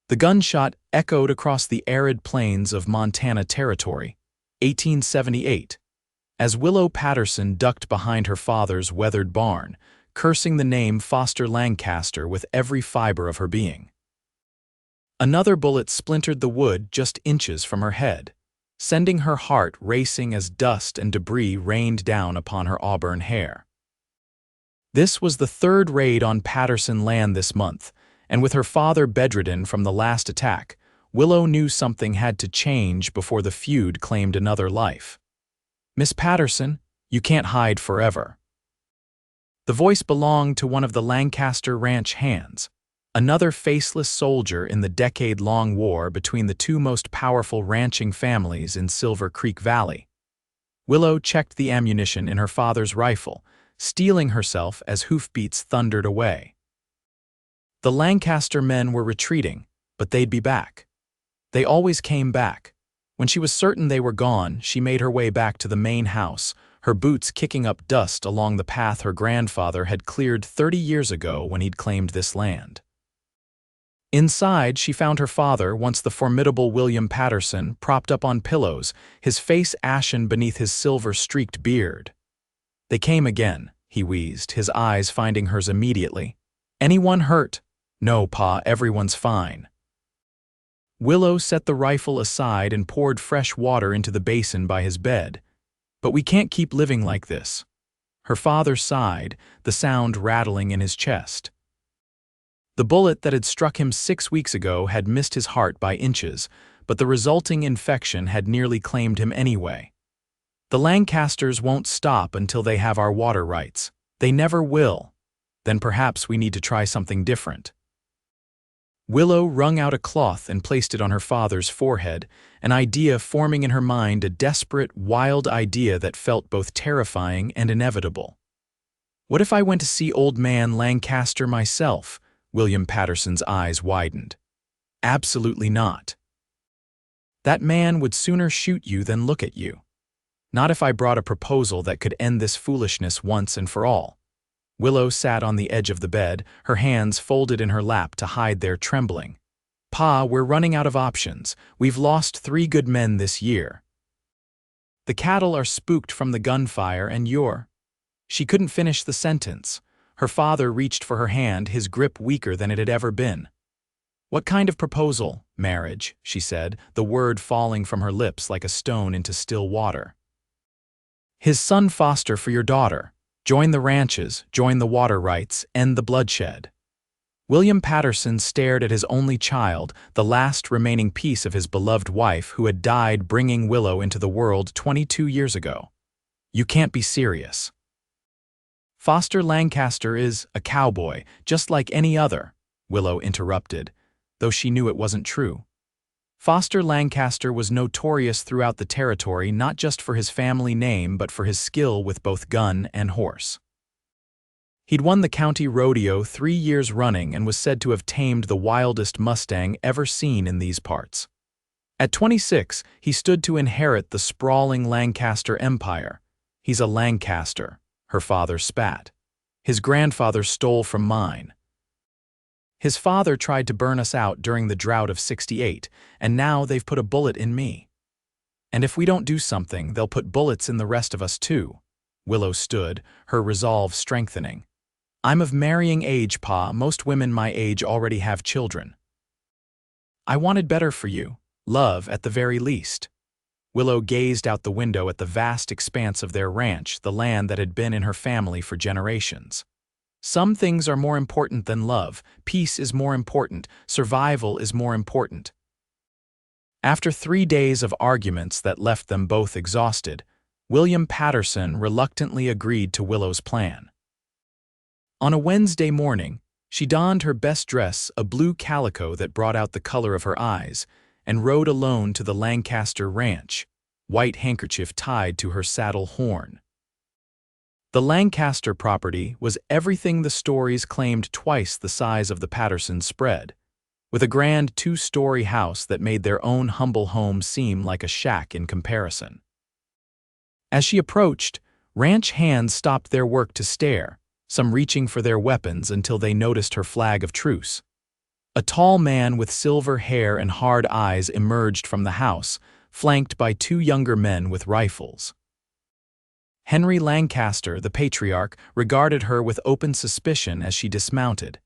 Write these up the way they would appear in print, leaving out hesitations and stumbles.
The gunshot echoed across the arid plains of Montana Territory, 1878, as Willow Patterson ducked behind her father's weathered barn, cursing the name Foster Lancaster with every fiber of her being. Another bullet splintered the wood just inches from her head, sending her heart racing as dust and debris rained down upon her auburn hair. This was the third raid on Patterson land this month, and with her father bedridden from the last attack, Willow knew something had to change before the feud claimed another life. "Miss Patterson, you can't hide forever." The voice belonged to one of the Lancaster ranch hands, another faceless soldier in the decade-long war between the two most powerful ranching families in Silver Creek Valley. Willow checked the ammunition in her father's rifle, steeling herself as hoofbeats thundered away. The Lancaster men were retreating, but they'd be back. They always came back. When she was certain they were gone, she made her way back to the main house, her boots kicking up dust along the path her grandfather had cleared 30 years ago when he'd claimed this land. Inside, she found her father, once the formidable William Patterson, propped up on pillows, his face ashen beneath his silver-streaked beard. "They came again," he wheezed, his eyes finding hers immediately. "Anyone hurt?" "No, Pa, everyone's fine." Willow set the rifle aside and poured fresh water into the basin by his bed. "But we can't keep living like this." Her father sighed, the sound rattling in his chest. The bullet that had struck him 6 weeks ago had missed his heart by inches, but the resulting infection had nearly claimed him anyway. "The Lancasters won't stop until they have our water rights. They never will. Then perhaps we need to try something different." Willow wrung out a cloth and placed it on her father's forehead, an idea forming in her mind, a desperate, wild idea that felt both terrifying and inevitable. "What if I went to see Old Man Lancaster myself?" William Patterson's eyes widened. "Absolutely not. That man would sooner shoot you than look at you. Not if I brought a proposal that could end this foolishness once and for all." Willow sat on the edge of the bed, her hands folded in her lap to hide their trembling. "Pa, we're running out of options. We've lost 3 good men this year. The cattle are spooked from the gunfire and you're—" She couldn't finish the sentence. Her father reached for her hand, his grip weaker than it had ever been. "What kind of proposal?" "Marriage," she said, the word falling from her lips like a stone into still water. "His son Foster for your daughter. Join the ranches, join the water rights, end the bloodshed." William Patterson stared at his only child, the last remaining piece of his beloved wife who had died bringing Willow into the world 22 years ago. "You can't be serious." "Foster Lancaster is a cowboy, just like any other," Willow interrupted, though she knew it wasn't true. Foster Lancaster was notorious throughout the territory not just for his family name but for his skill with both gun and horse. He'd won the county rodeo 3 years running and was said to have tamed the wildest Mustang ever seen in these parts. At 26, he stood to inherit the sprawling Lancaster empire. "He's a Lancaster," her father spat. "His grandfather stole from mine. His father tried to burn us out during the drought of '68, and now they've put a bullet in me. And if we don't do something, they'll put bullets in the rest of us too." Willow stood, her resolve strengthening. "I'm of marrying age, Pa. Most women my age already have children. I wanted better for you, love at the very least." Willow gazed out the window at the vast expanse of their ranch, the land that had been in her family for generations. "Some things are more important than love. Peace is more important. Survival is more important." After 3 days of arguments that left them both exhausted, William Patterson reluctantly agreed to Willow's plan. On a Wednesday morning, she donned her best dress, a blue calico that brought out the color of her eyes, and rode alone to the Lancaster ranch, white handkerchief tied to her saddle horn. The Lancaster property was everything the stories claimed, twice the size of the Patterson spread, with a grand 2-story house that made their own humble home seem like a shack in comparison. As she approached, ranch hands stopped their work to stare, some reaching for their weapons until they noticed her flag of truce. A tall man with silver hair and hard eyes emerged from the house, flanked by two younger men with rifles. Henry Lancaster, the patriarch, regarded her with open suspicion as she dismounted.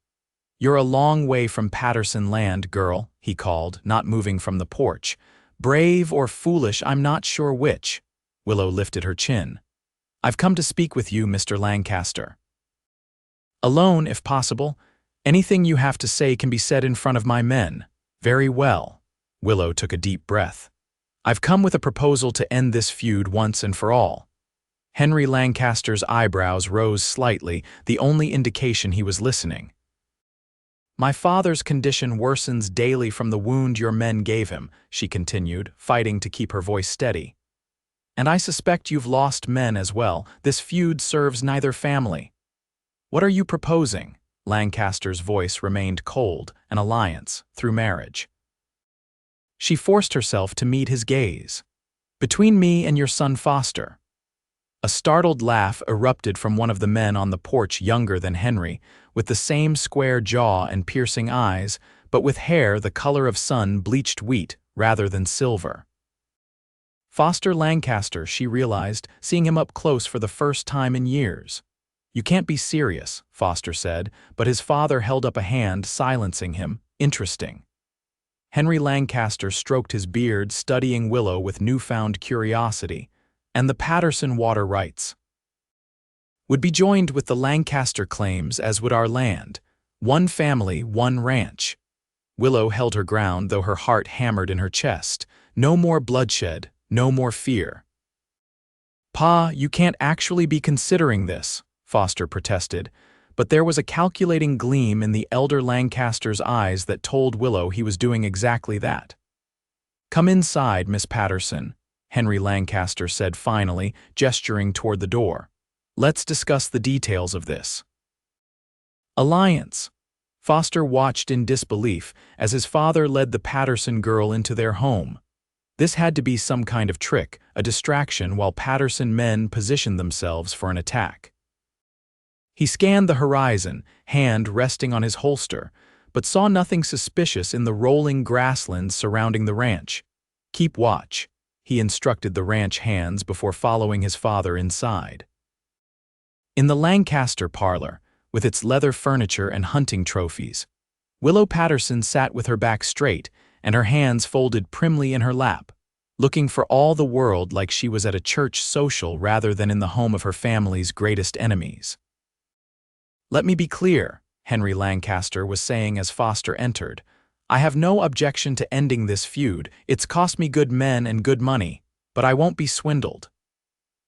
"You're a long way from Patterson land, girl," he called, not moving from the porch. "Brave or foolish, I'm not sure which." Willow lifted her chin. "I've come to speak with you, Mr. Lancaster. Alone, if possible. Anything you have to say can be said in front of my men." "Very well." Willow took a deep breath. "I've come with a proposal to end this feud once and for all." Henry Lancaster's eyebrows rose slightly, the only indication he was listening. "My father's condition worsens daily from the wound your men gave him," she continued, fighting to keep her voice steady. "And I suspect you've lost men as well. This feud serves neither family." "What are you proposing?" Lancaster's voice remained cold. "An alliance, through marriage." She forced herself to meet his gaze. "Between me and your son Foster." A startled laugh erupted from one of the men on the porch, younger than Henry, with the same square jaw and piercing eyes, but with hair the color of sun-bleached wheat rather than silver. Foster Lancaster, she realized, seeing him up close for the first time in years. "You can't be serious," Foster said, but his father held up a hand, silencing him. "Interesting." Henry Lancaster stroked his beard, studying Willow with newfound curiosity. "And the Patterson water rights would be joined with the Lancaster claims, as would our land. One family, one ranch." Willow held her ground, though her heart hammered in her chest. "No more bloodshed, no more fear." "Pa, you can't actually be considering this," Foster protested, but there was a calculating gleam in the elder Lancaster's eyes that told Willow he was doing exactly that. "Come inside, Miss Patterson," Henry Lancaster said finally, gesturing toward the door. "Let's discuss the details of this alliance." Foster watched in disbelief as his father led the Patterson girl into their home. This had to be some kind of trick, a distraction while Patterson men positioned themselves for an attack. He scanned the horizon, hand resting on his holster, but saw nothing suspicious in the rolling grasslands surrounding the ranch. "Keep watch," he instructed the ranch hands before following his father inside. In the Lancaster parlor, with its leather furniture and hunting trophies, Willow Patterson sat with her back straight and her hands folded primly in her lap, looking for all the world like she was at a church social rather than in the home of her family's greatest enemies. "Let me be clear," Henry Lancaster was saying as Foster entered. "I have no objection to ending this feud. It's cost me good men and good money, but I won't be swindled."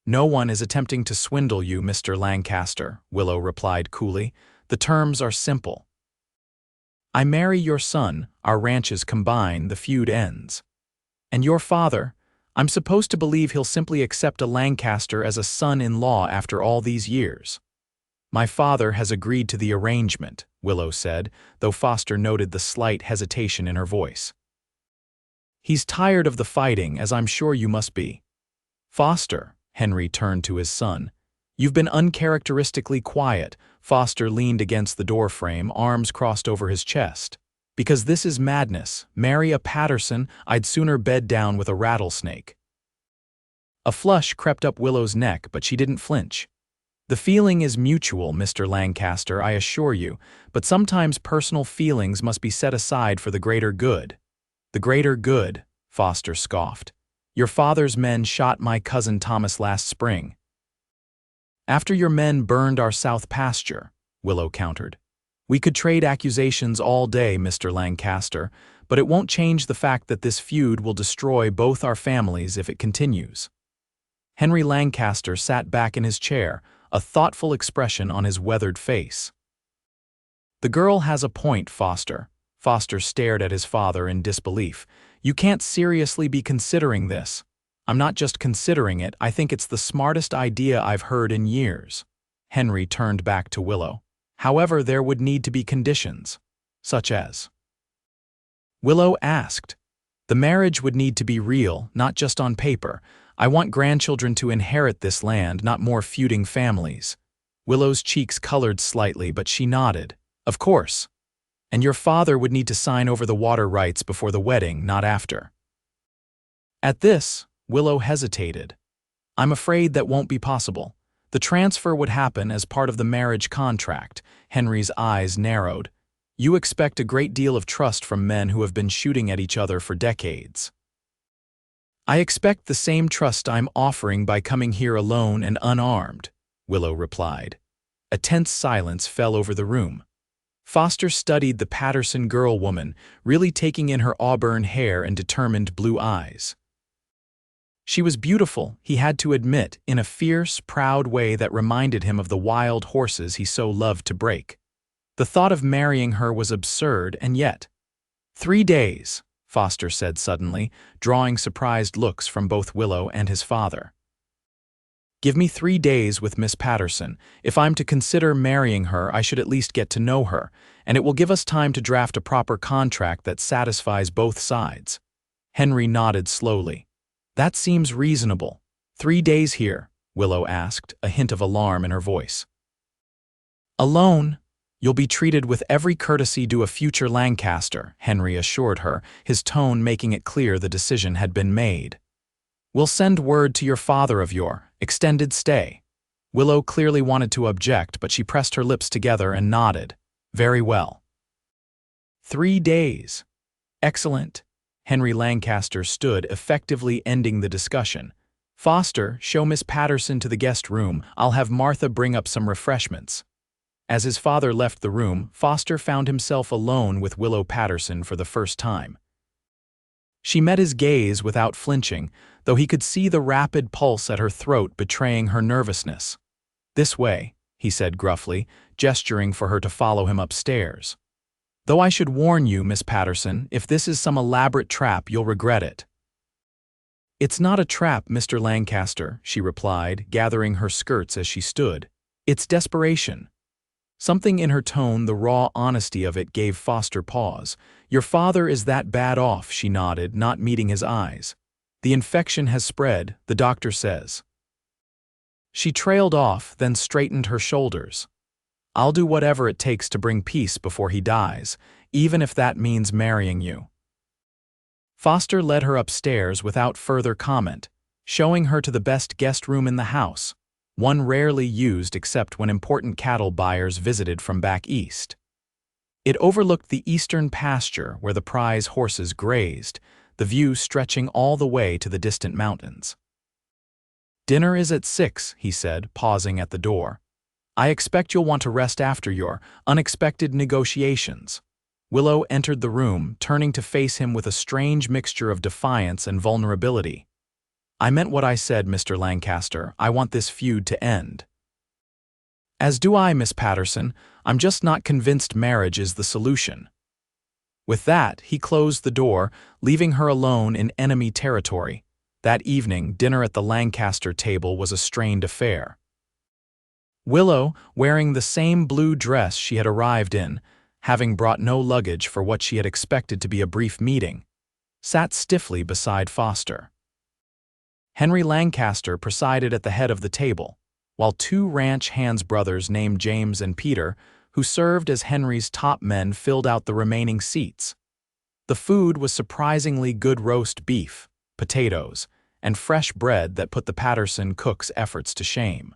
"No one is attempting to swindle you, Mr. Lancaster," Willow replied coolly. "The terms are simple. I marry your son, our ranches combine, the feud ends. And your father, I'm supposed to believe he'll simply accept a Lancaster as a son-in-law after all these years." "My father has agreed to the arrangement," Willow said, though Foster noted the slight hesitation in her voice. "He's tired of the fighting, as I'm sure you must be." "Foster," Henry turned to his son, "you've been uncharacteristically quiet." Foster leaned against the doorframe, arms crossed over his chest. "Because this is madness. Marry a Patterson, I'd sooner bed down with a rattlesnake." A flush crept up Willow's neck, but she didn't flinch. "The feeling is mutual, Mr. Lancaster, I assure you, but sometimes personal feelings must be set aside for the greater good." "The greater good," Foster scoffed. "Your father's men shot my cousin Thomas last spring." "After your men burned our south pasture," Willow countered. "We could trade accusations all day, Mr. Lancaster, but it won't change the fact that this feud will destroy both our families if it continues." Henry Lancaster sat back in his chair, a thoughtful expression on his weathered face. "The girl has a point, Foster." Foster stared at his father in disbelief. "You can't seriously be considering this." "I'm not just considering it, I think it's the smartest idea I've heard in years." Henry turned back to Willow. "However, there would need to be conditions." "Such as?" Willow asked. "The marriage would need to be real, not just on paper. I want grandchildren to inherit this land, not more feuding families." Willow's cheeks colored slightly, but she nodded. "Of course." and your father would need to sign over the water rights before the wedding, not after." At this, Willow hesitated. "I'm afraid that won't be possible. The transfer would happen as part of the marriage contract." Henry's eyes narrowed. "You expect a great deal of trust from men who have been shooting at each other for decades." "I expect the same trust I'm offering by coming here alone and unarmed," Willow replied. A tense silence fell over the room. Foster studied the Patterson girl-woman, really taking in her auburn hair and determined blue eyes. She was beautiful, he had to admit, in a fierce, proud way that reminded him of the wild horses he so loved to break. The thought of marrying her was absurd, and yet— "3 days," Foster said suddenly, drawing surprised looks from both Willow and his father. "Give me 3 days with Miss Patterson. If I'm to consider marrying her, I should at least get to know her, and it will give us time to draft a proper contract that satisfies both sides." Henry nodded slowly. "That seems reasonable. 3 days here?" Willow asked, a hint of alarm in her voice. "Alone? You'll be treated with every courtesy due a future Lancaster," Henry assured her, his tone making it clear the decision had been made. "We'll send word to your father of your extended stay." Willow clearly wanted to object, but she pressed her lips together and nodded. "Very well." 3 days. Excellent. Henry Lancaster stood, effectively ending the discussion. "Foster, show Miss Patterson to the guest room. I'll have Martha bring up some refreshments." As his father left the room, Foster found himself alone with Willow Patterson for the first time. She met his gaze without flinching, though he could see the rapid pulse at her throat betraying her nervousness. "This way," he said gruffly, gesturing for her to follow him upstairs. "Though I should warn you, Miss Patterson, if this is some elaborate trap, you'll regret it." "It's not a trap, Mr. Lancaster," she replied, gathering her skirts as she stood. "It's desperation." Something in her tone, the raw honesty of it, gave Foster pause. "Your father is that bad off," she nodded, not meeting his eyes. "The infection has spread, the doctor says." She trailed off, then straightened her shoulders. "I'll do whatever it takes to bring peace before he dies, even if that means marrying you." Foster led her upstairs without further comment, showing her to the best guest room in the house, one rarely used except when important cattle buyers visited from back east. It overlooked the eastern pasture where the prize horses grazed, the view stretching all the way to the distant mountains. "Dinner is at 6, he said, pausing at the door. "I expect you'll want to rest after your unexpected negotiations." Willow entered the room, turning to face him with a strange mixture of defiance and vulnerability. "I meant what I said, Mr. Lancaster. I want this feud to end." "As do I, Miss Patterson. I'm just not convinced marriage is the solution." With that, he closed the door, leaving her alone in enemy territory. That evening, dinner at the Lancaster table was a strained affair. Willow, wearing the same blue dress she had arrived in, having brought no luggage for what she had expected to be a brief meeting, sat stiffly beside Foster. Henry Lancaster presided at the head of the table, while 2 ranch hands brothers named James and Peter, who served as Henry's top men, filled out the remaining seats. The food was surprisingly good roast beef, potatoes, and fresh bread that put the Patterson cook's efforts to shame.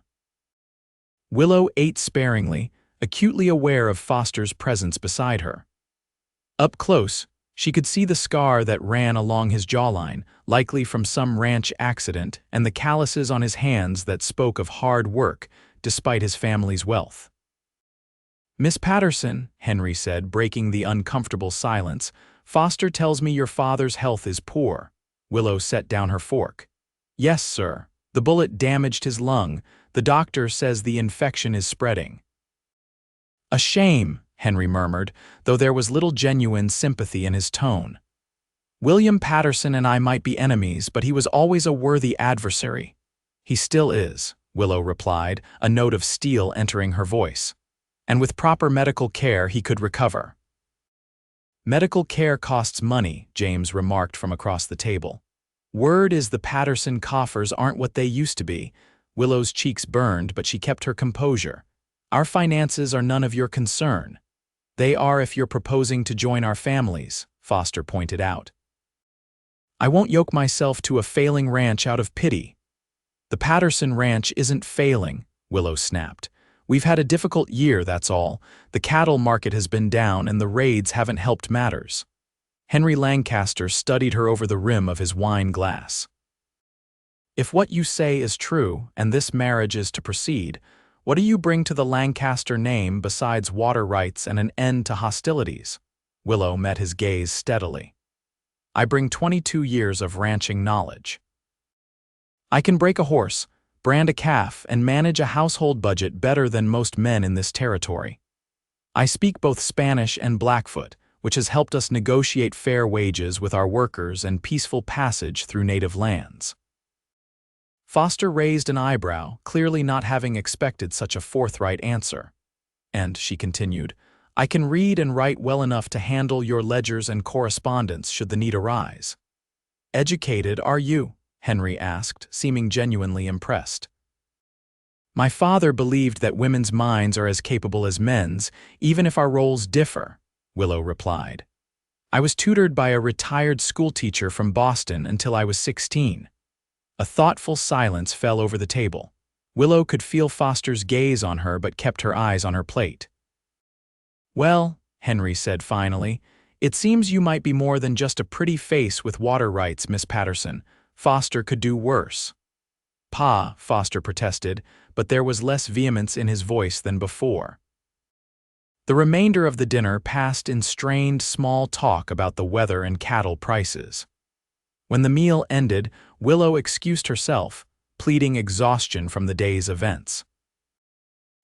Willow ate sparingly, acutely aware of Foster's presence beside her. Up close, she could see the scar that ran along his jawline, likely from some ranch accident, and the calluses on his hands that spoke of hard work, despite his family's wealth. "Miss Patterson," Henry said, breaking the uncomfortable silence, "Foster tells me your father's health is poor." Willow set down her fork. "Yes, sir. The bullet damaged his lung. The doctor says the infection is spreading." "A shame," Henry murmured, though there was little genuine sympathy in his tone. "William Patterson and I might be enemies, but he was always a worthy adversary." "He still is," Willow replied, a note of steel entering her voice. "And with proper medical care he could recover." "Medical care costs money," James remarked from across the table. "Word is the Patterson coffers aren't what they used to be." Willow's cheeks burned, but she kept her composure. "Our finances are none of your concern." They are if you're proposing to join our families, Foster pointed out. I won't yoke myself to a failing ranch out of pity. The Patterson ranch isn't failing, Willow snapped. We've had a difficult year, that's all. The cattle market has been down and the raids haven't helped matters. Henry Lancaster studied her over the rim of his wine glass. If what you say is true, and this marriage is to proceed, what do you bring to the Lancaster name besides water rights and an end to hostilities? Willow met his gaze steadily. I bring 22 years of ranching knowledge. I can break a horse, brand a calf, and manage a household budget better than most men in this territory. I speak both Spanish and Blackfoot, which has helped us negotiate fair wages with our workers and peaceful passage through native lands. Foster raised an eyebrow, clearly not having expected such a forthright answer. And, she continued, I can read and write well enough to handle your ledgers and correspondence should the need arise. Educated, are you? Henry asked, seeming genuinely impressed. My father believed that women's minds are as capable as men's, even if our roles differ, Willow replied. I was tutored by a retired schoolteacher from Boston until I was 16. A thoughtful silence fell over the table. Willow could feel Foster's gaze on her but kept her eyes on her plate. Well, Henry said finally, it seems you might be more than just a pretty face with water rights, Miss Patterson. Foster could do worse. Pa, Foster protested, but there was less vehemence in his voice than before. The remainder of the dinner passed in strained small talk about the weather and cattle prices. When the meal ended, Willow excused herself, pleading exhaustion from the day's events.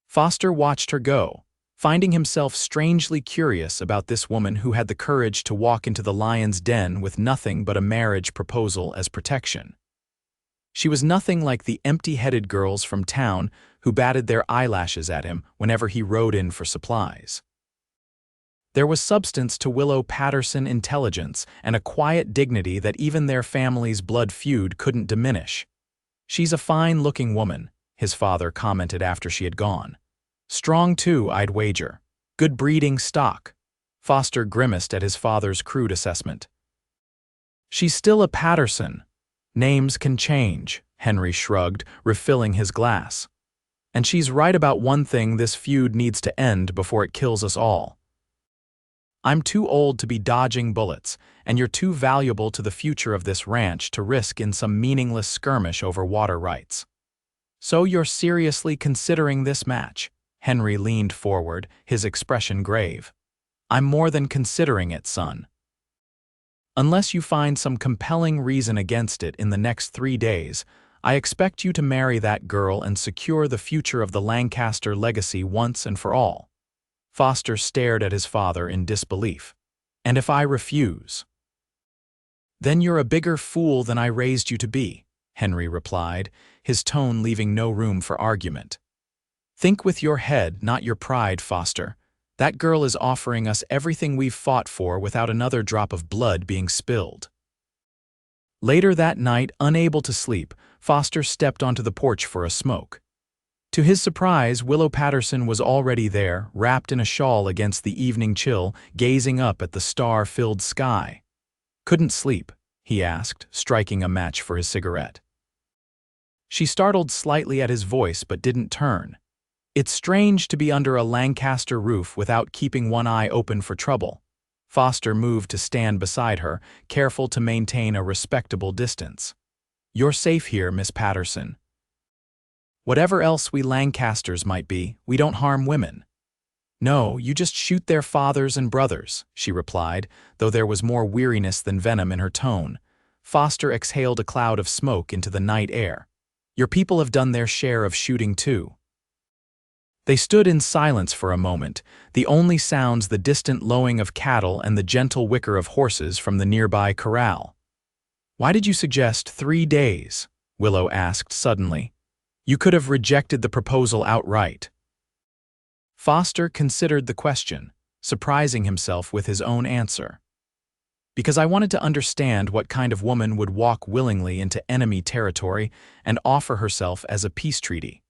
Foster watched her go, finding himself strangely curious about this woman who had the courage to walk into the lion's den with nothing but a marriage proposal as protection. She was nothing like the empty-headed girls from town who batted their eyelashes at him whenever he rode in for supplies. There was substance to Willow Patterson intelligence and a quiet dignity that even their family's blood feud couldn't diminish. She's a fine-looking woman, his father commented after she had gone. Strong too, I'd wager. Good breeding stock. Foster grimaced at his father's crude assessment. She's still a Patterson. Names can change, Henry shrugged, refilling his glass. And she's right about one thing: this feud needs to end before it kills us all. I'm too old to be dodging bullets, and you're too valuable to the future of this ranch to risk in some meaningless skirmish over water rights. So you're seriously considering this match? Henry leaned forward, his expression grave. I'm more than considering it, son. Unless you find some compelling reason against it in the next 3 days, I expect you to marry that girl and secure the future of the Lancaster legacy once and for all. Foster stared at his father in disbelief. And if I refuse? Then you're a bigger fool than I raised you to be, Henry replied, his tone leaving no room for argument. Think with your head, not your pride, Foster. That girl is offering us everything we've fought for without another drop of blood being spilled. Later that night, unable to sleep, Foster stepped onto the porch for a smoke. To his surprise, Willow Patterson was already there, wrapped in a shawl against the evening chill, gazing up at the star-filled sky. Couldn't sleep, he asked, striking a match for his cigarette. She startled slightly at his voice but didn't turn. It's strange to be under a Lancaster roof without keeping one eye open for trouble. Foster moved to stand beside her, careful to maintain a respectable distance. You're safe here, Miss Patterson. Whatever else we Lancasters might be, we don't harm women. No, you just shoot their fathers and brothers, she replied, though there was more weariness than venom in her tone. Foster exhaled a cloud of smoke into the night air. Your people have done their share of shooting too. They stood in silence for a moment, the only sounds the distant lowing of cattle and the gentle whicker of horses from the nearby corral. Why did you suggest 3 days? Willow asked suddenly. You could have rejected the proposal outright. Foster considered the question, surprising himself with his own answer. Because I wanted to understand what kind of woman would walk willingly into enemy territory and offer herself as a peace treaty.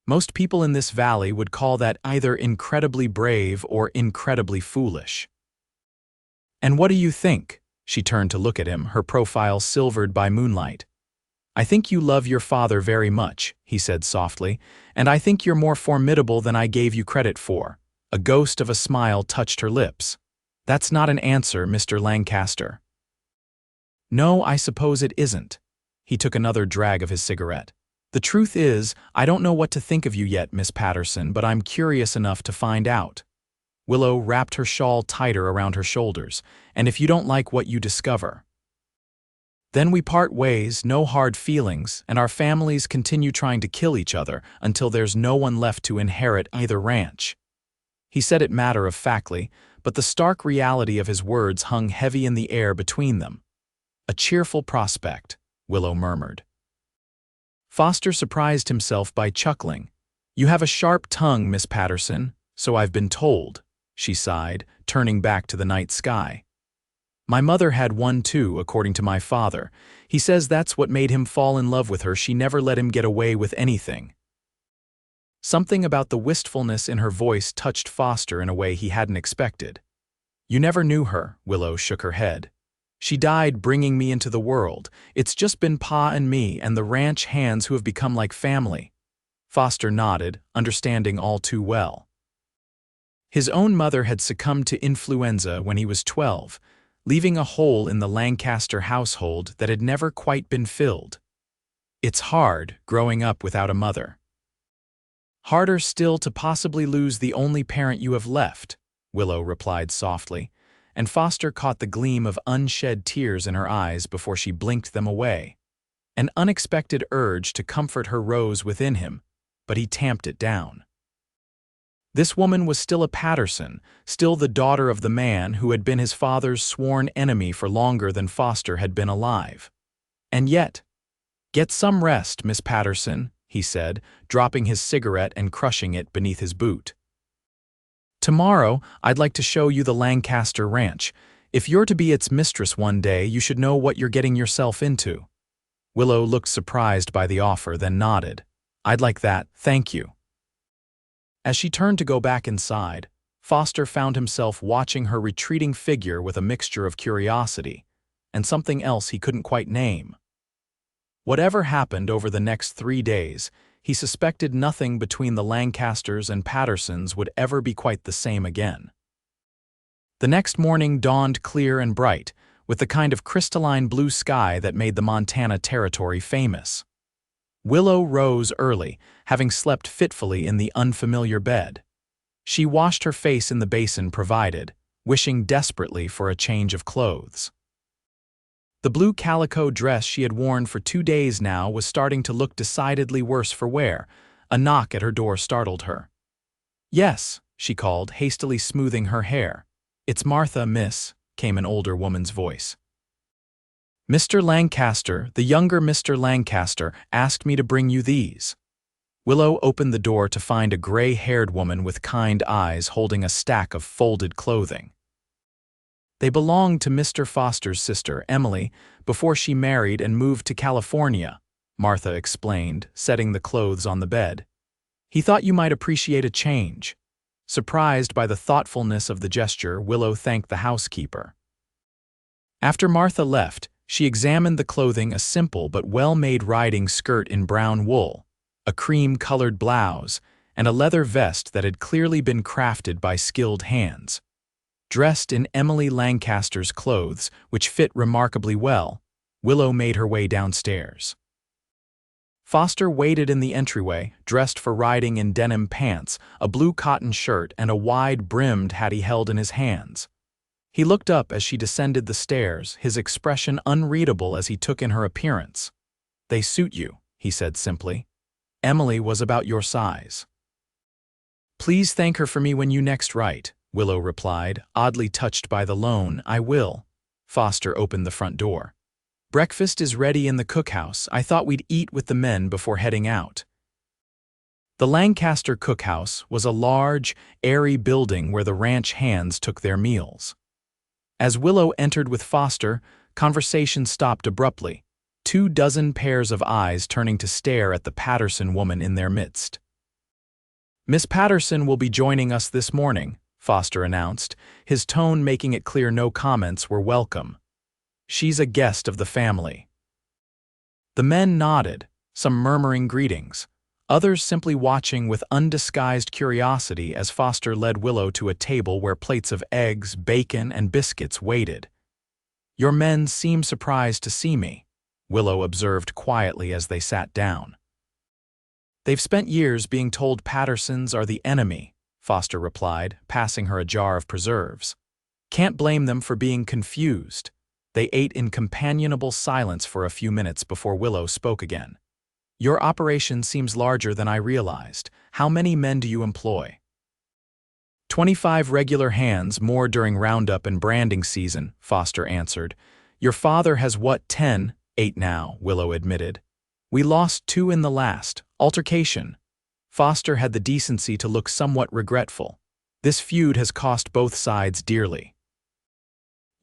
Most people in this valley would call that either incredibly brave or incredibly foolish. And what do you think? She turned to look at him, her profile silvered by moonlight. I think you love your father very much, he said softly, and I think you're more formidable than I gave you credit for. A ghost of a smile touched her lips. That's not an answer, Mr. Lancaster. No, I suppose it isn't. He took another drag of his cigarette. The truth is, I don't know what to think of you yet, Miss Patterson, but I'm curious enough to find out. Willow wrapped her shawl tighter around her shoulders, and if you don't like what you discover. Then we part ways, no hard feelings, and our families continue trying to kill each other until there's no one left to inherit either ranch. He said it matter-of-factly, but the stark reality of his words hung heavy in the air between them. A cheerful prospect, Willow murmured. Foster surprised himself by chuckling. You have a sharp tongue, Miss Patterson, so I've been told, she sighed, turning back to the night sky. My mother had one too, according to my father. He says that's what made him fall in love with her. She never let him get away with anything. Something about the wistfulness in her voice touched Foster in a way he hadn't expected. You never knew her, Willow shook her head. She died bringing me into the world. It's just been Pa and me and the ranch hands who have become like family. Foster nodded, understanding all too well. His own mother had succumbed to influenza when he was 12, leaving a hole in the Lancaster household that had never quite been filled. It's hard, growing up without a mother. Harder still to possibly lose the only parent you have left, Willow replied softly, and Foster caught the gleam of unshed tears in her eyes before she blinked them away. An unexpected urge to comfort her rose within him, but he tamped it down. This woman was still a Patterson, still the daughter of the man who had been his father's sworn enemy for longer than Foster had been alive. And yet, get some rest, Miss Patterson, he said, dropping his cigarette and crushing it beneath his boot. Tomorrow, I'd like to show you the Lancaster ranch. If you're to be its mistress one day, you should know what you're getting yourself into. Willow looked surprised by the offer, then nodded. I'd like that, thank you. As she turned to go back inside, Foster found himself watching her retreating figure with a mixture of curiosity and something else he couldn't quite name. Whatever happened over the next 3 days, he suspected nothing between the Lancasters and Pattersons would ever be quite the same again. The next morning dawned clear and bright, with the kind of crystalline blue sky that made the Montana Territory famous. Willow rose early, having slept fitfully in the unfamiliar bed. She washed her face in the basin provided, wishing desperately for a change of clothes. The blue calico dress she had worn for 2 days now was starting to look decidedly worse for wear. A knock at her door startled her. Yes, she called, hastily smoothing her hair. It's Martha, miss, came an older woman's voice. Mr. Lancaster, the younger Mr. Lancaster, asked me to bring you these. Willow opened the door to find a gray-haired woman with kind eyes holding a stack of folded clothing. They belonged to Mr. Foster's sister, Emily, before she married and moved to California, Martha explained, setting the clothes on the bed. He thought you might appreciate a change. Surprised by the thoughtfulness of the gesture, Willow thanked the housekeeper. After Martha left, she examined the clothing, a simple but well-made riding skirt in brown wool, a cream-colored blouse, and a leather vest that had clearly been crafted by skilled hands. Dressed in Emily Lancaster's clothes, which fit remarkably well, Willow made her way downstairs. Foster waited in the entryway, dressed for riding in denim pants, a blue cotton shirt, and a wide-brimmed hat he held in his hands. He looked up as she descended the stairs, his expression unreadable as he took in her appearance. They suit you, he said simply. Emily was about your size. Please thank her for me when you next write, Willow replied, oddly touched by the loan. I will. Foster opened the front door. Breakfast is ready in the cookhouse. I thought we'd eat with the men before heading out. The Lancaster cookhouse was a large, airy building where the ranch hands took their meals. As Willow entered with Foster, conversation stopped abruptly, 24 pairs of eyes turning to stare at the Patterson woman in their midst. Miss Patterson will be joining us this morning, Foster announced, his tone making it clear no comments were welcome. She's a guest of the family. The men nodded, some murmuring greetings, others simply watching with undisguised curiosity as Foster led Willow to a table where plates of eggs, bacon, and biscuits waited. "Your men seem surprised to see me," Willow observed quietly as they sat down. "They've spent years being told Pattersons are the enemy," Foster replied, passing her a jar of preserves. "Can't blame them for being confused." They ate in companionable silence for a few minutes before Willow spoke again. "Your operation seems larger than I realized. How many men do you employ?" 25 regular hands, more during roundup and branding season," Foster answered. "Your father has what, 10? 8 now," Willow admitted. "We lost 2 in the last altercation." Foster had the decency to look somewhat regretful. This feud has cost both sides dearly.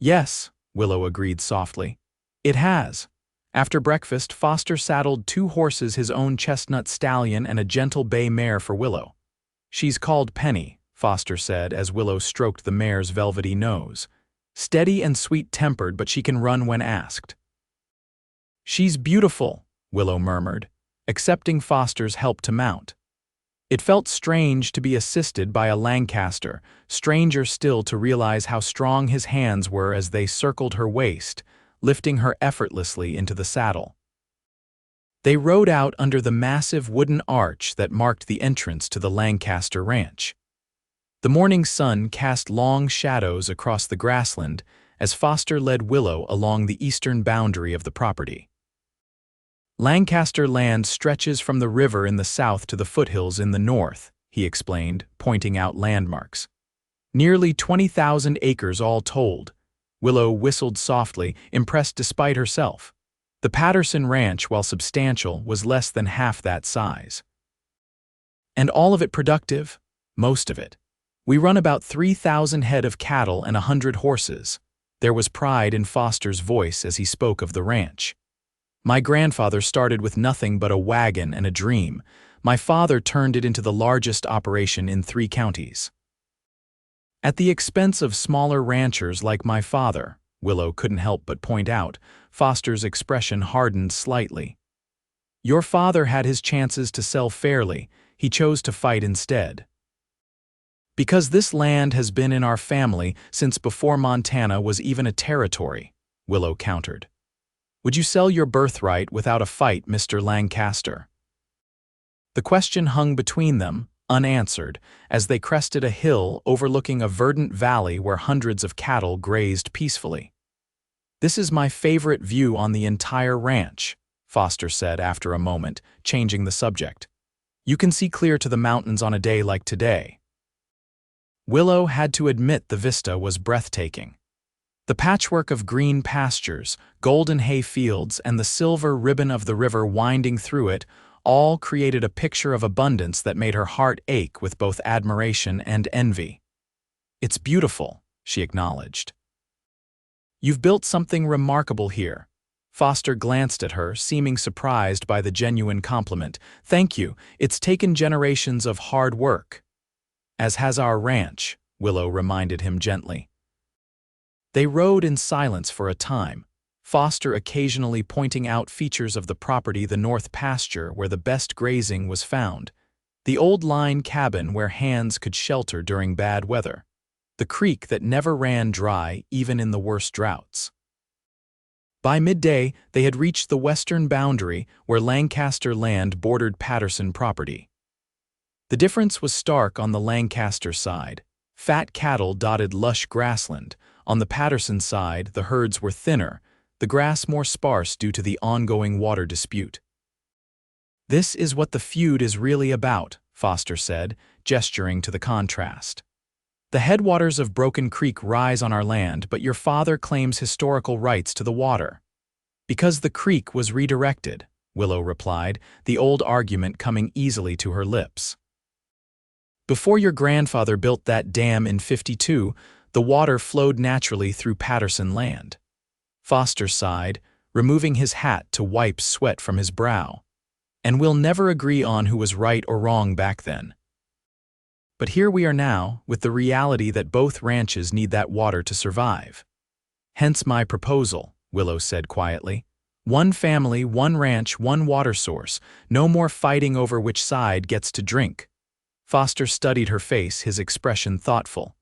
"Yes," Willow agreed softly. "It has." After breakfast, Foster saddled 2 horses, his own chestnut stallion and a gentle bay mare for Willow. "She's called Penny," Foster said as Willow stroked the mare's velvety nose. "Steady and sweet-tempered, but she can run when asked." "She's beautiful," Willow murmured, accepting Foster's help to mount. It felt strange to be assisted by a Lancaster, stranger still to realize how strong his hands were as they circled her waist, lifting her effortlessly into the saddle. They rode out under the massive wooden arch that marked the entrance to the Lancaster ranch. The morning sun cast long shadows across the grassland as Foster led Willow along the eastern boundary of the property. "Lancaster land stretches from the river in the south to the foothills in the north," he explained, pointing out landmarks. "Nearly 20,000 acres all told." Willow whistled softly, impressed despite herself. The Patterson ranch, while substantial, was less than half that size. "And all of it productive?" "Most of it. We run about 3,000 head of cattle and 100 horses." There was pride in Foster's voice as he spoke of the ranch. "My grandfather started with nothing but a wagon and a dream. My father turned it into the largest operation in 3 counties. At the expense of smaller ranchers like my father," Willow couldn't help but point out. Foster's expression hardened slightly. "Your father had his chances to sell fairly. He chose to fight instead." "Because this land has been in our family since before Montana was even a territory," Willow countered. "Would you sell your birthright without a fight, Mr. Lancaster?" The question hung between them, unanswered, as they crested a hill overlooking a verdant valley where hundreds of cattle grazed peacefully. "This is my favorite view on the entire ranch," Foster said after a moment, changing the subject. "You can see clear to the mountains on a day like today." Willow had to admit the vista was breathtaking. The patchwork of green pastures, golden hay fields, and the silver ribbon of the river winding through it all created a picture of abundance that made her heart ache with both admiration and envy. "It's beautiful," she acknowledged. "You've built something remarkable here." Foster glanced at her, seeming surprised by the genuine compliment. "Thank you. It's taken generations of hard work." "As has our ranch," Willow reminded him gently. They rode in silence for a time, Foster occasionally pointing out features of the property: the north pasture where the best grazing was found, the old line cabin where hands could shelter during bad weather, the creek that never ran dry even in the worst droughts. By midday, they had reached the western boundary where Lancaster land bordered Patterson property. The difference was stark on the Lancaster side. Fat cattle dotted lush grassland. On the Patterson side, the herds were thinner, the grass more sparse due to the ongoing water dispute. "This is what the feud is really about," Foster said, gesturing to the contrast. "The headwaters of Broken Creek rise on our land, but your father claims historical rights to the water." "Because the creek was redirected," Willow replied, the old argument coming easily to her lips. "Before your grandfather built that dam in '52, the water flowed naturally through Patterson land." Foster sighed, removing his hat to wipe sweat from his brow. "And we'll never agree on who was right or wrong back then." But here we are now, with the reality that both ranches need that water to survive. Hence my proposal, Willow said quietly. One family, one ranch, one water source. No more fighting over which side gets to drink. Foster studied her face, his expression thoughtful.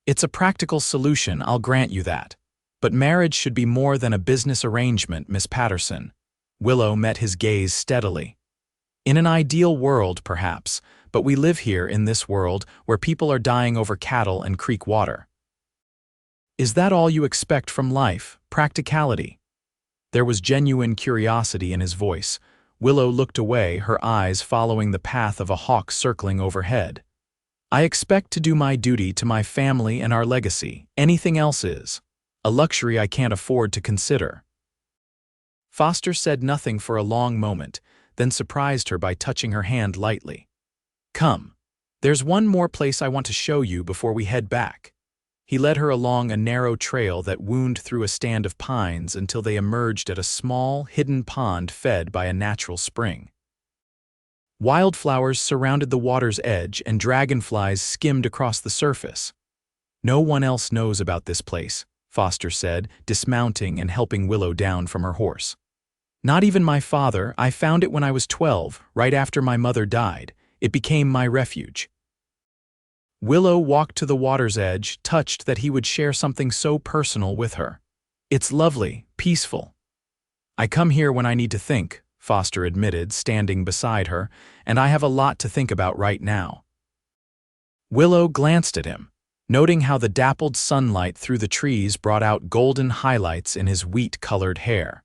It's a practical solution, I'll grant you that. But marriage should be more than a business arrangement, Miss Patterson. Willow met his gaze steadily. In an ideal world, perhaps, but we live here in this world where people are dying over cattle and creek water. Is that all you expect from life, practicality? There was genuine curiosity in his voice. Willow looked away, her eyes following the path of a hawk circling overhead. I expect to do my duty to my family and our legacy. Anything else is a luxury I can't afford to consider. Foster said nothing for a long moment, then surprised her by touching her hand lightly. Come, there's one more place I want to show you before we head back. He led her along a narrow trail that wound through a stand of pines until they emerged at a small, hidden pond fed by a natural spring. Wildflowers surrounded the water's edge and dragonflies skimmed across the surface. No one else knows about this place, Foster said, dismounting and helping Willow down from her horse. Not even my father. I found it when I was 12, right after my mother died. It became my refuge. Willow walked to the water's edge, touched that he would share something so personal with her. It's lovely, peaceful. I come here when I need to think, Foster admitted, standing beside her, and I have a lot to think about right now. Willow glanced at him, noting how the dappled sunlight through the trees brought out golden highlights in his wheat-colored hair.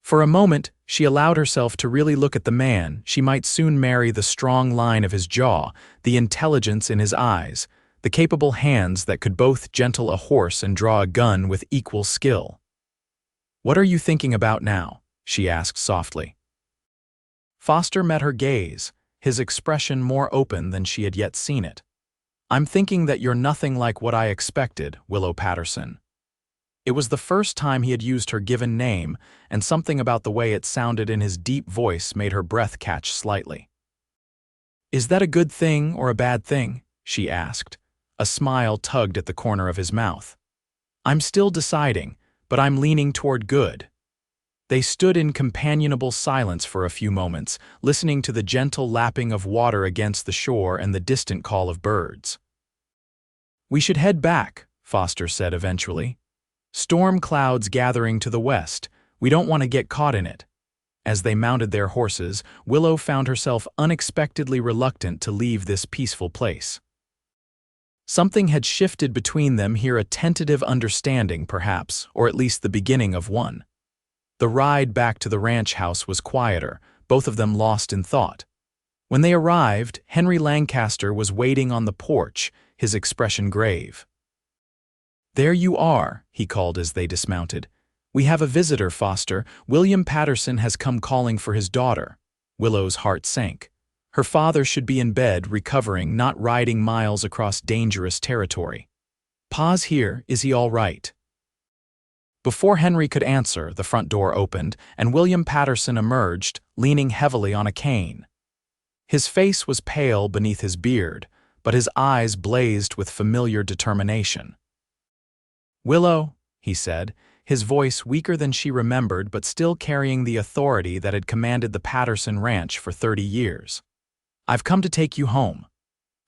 For a moment, she allowed herself to really look at the man. She might soon marry the strong line of his jaw, the intelligence in his eyes, the capable hands that could both gentle a horse and draw a gun with equal skill. What are you thinking about now? She asked softly. Foster met her gaze, his expression more open than she had yet seen it. I'm thinking that you're nothing like what I expected, Willow Patterson. It was the first time he had used her given name, and something about the way it sounded in his deep voice made her breath catch slightly. Is that a good thing or a bad thing? She asked. A smile tugged at the corner of his mouth. I'm still deciding, but I'm leaning toward good. They stood in companionable silence for a few moments, listening to the gentle lapping of water against the shore and the distant call of birds. We should head back, Foster said eventually. Storm clouds gathering to the west. We don't want to get caught in it. As they mounted their horses, Willow found herself unexpectedly reluctant to leave this peaceful place. Something had shifted between them here, a tentative understanding, perhaps, or at least the beginning of one. The ride back to the ranch house was quieter, both of them lost in thought. When they arrived, Henry Lancaster was waiting on the porch, his expression grave. There you are, he called as they dismounted. We have a visitor, Foster. William Patterson has come calling for his daughter. Willow's heart sank. Her father should be in bed, recovering, not riding miles across dangerous territory. Pause here, is he all right? Before Henry could answer, the front door opened, and William Patterson emerged, leaning heavily on a cane. His face was pale beneath his beard, but his eyes blazed with familiar determination. Willow, he said, his voice weaker than she remembered but still carrying the authority that had commanded the Patterson ranch for 30 years. I've come to take you home.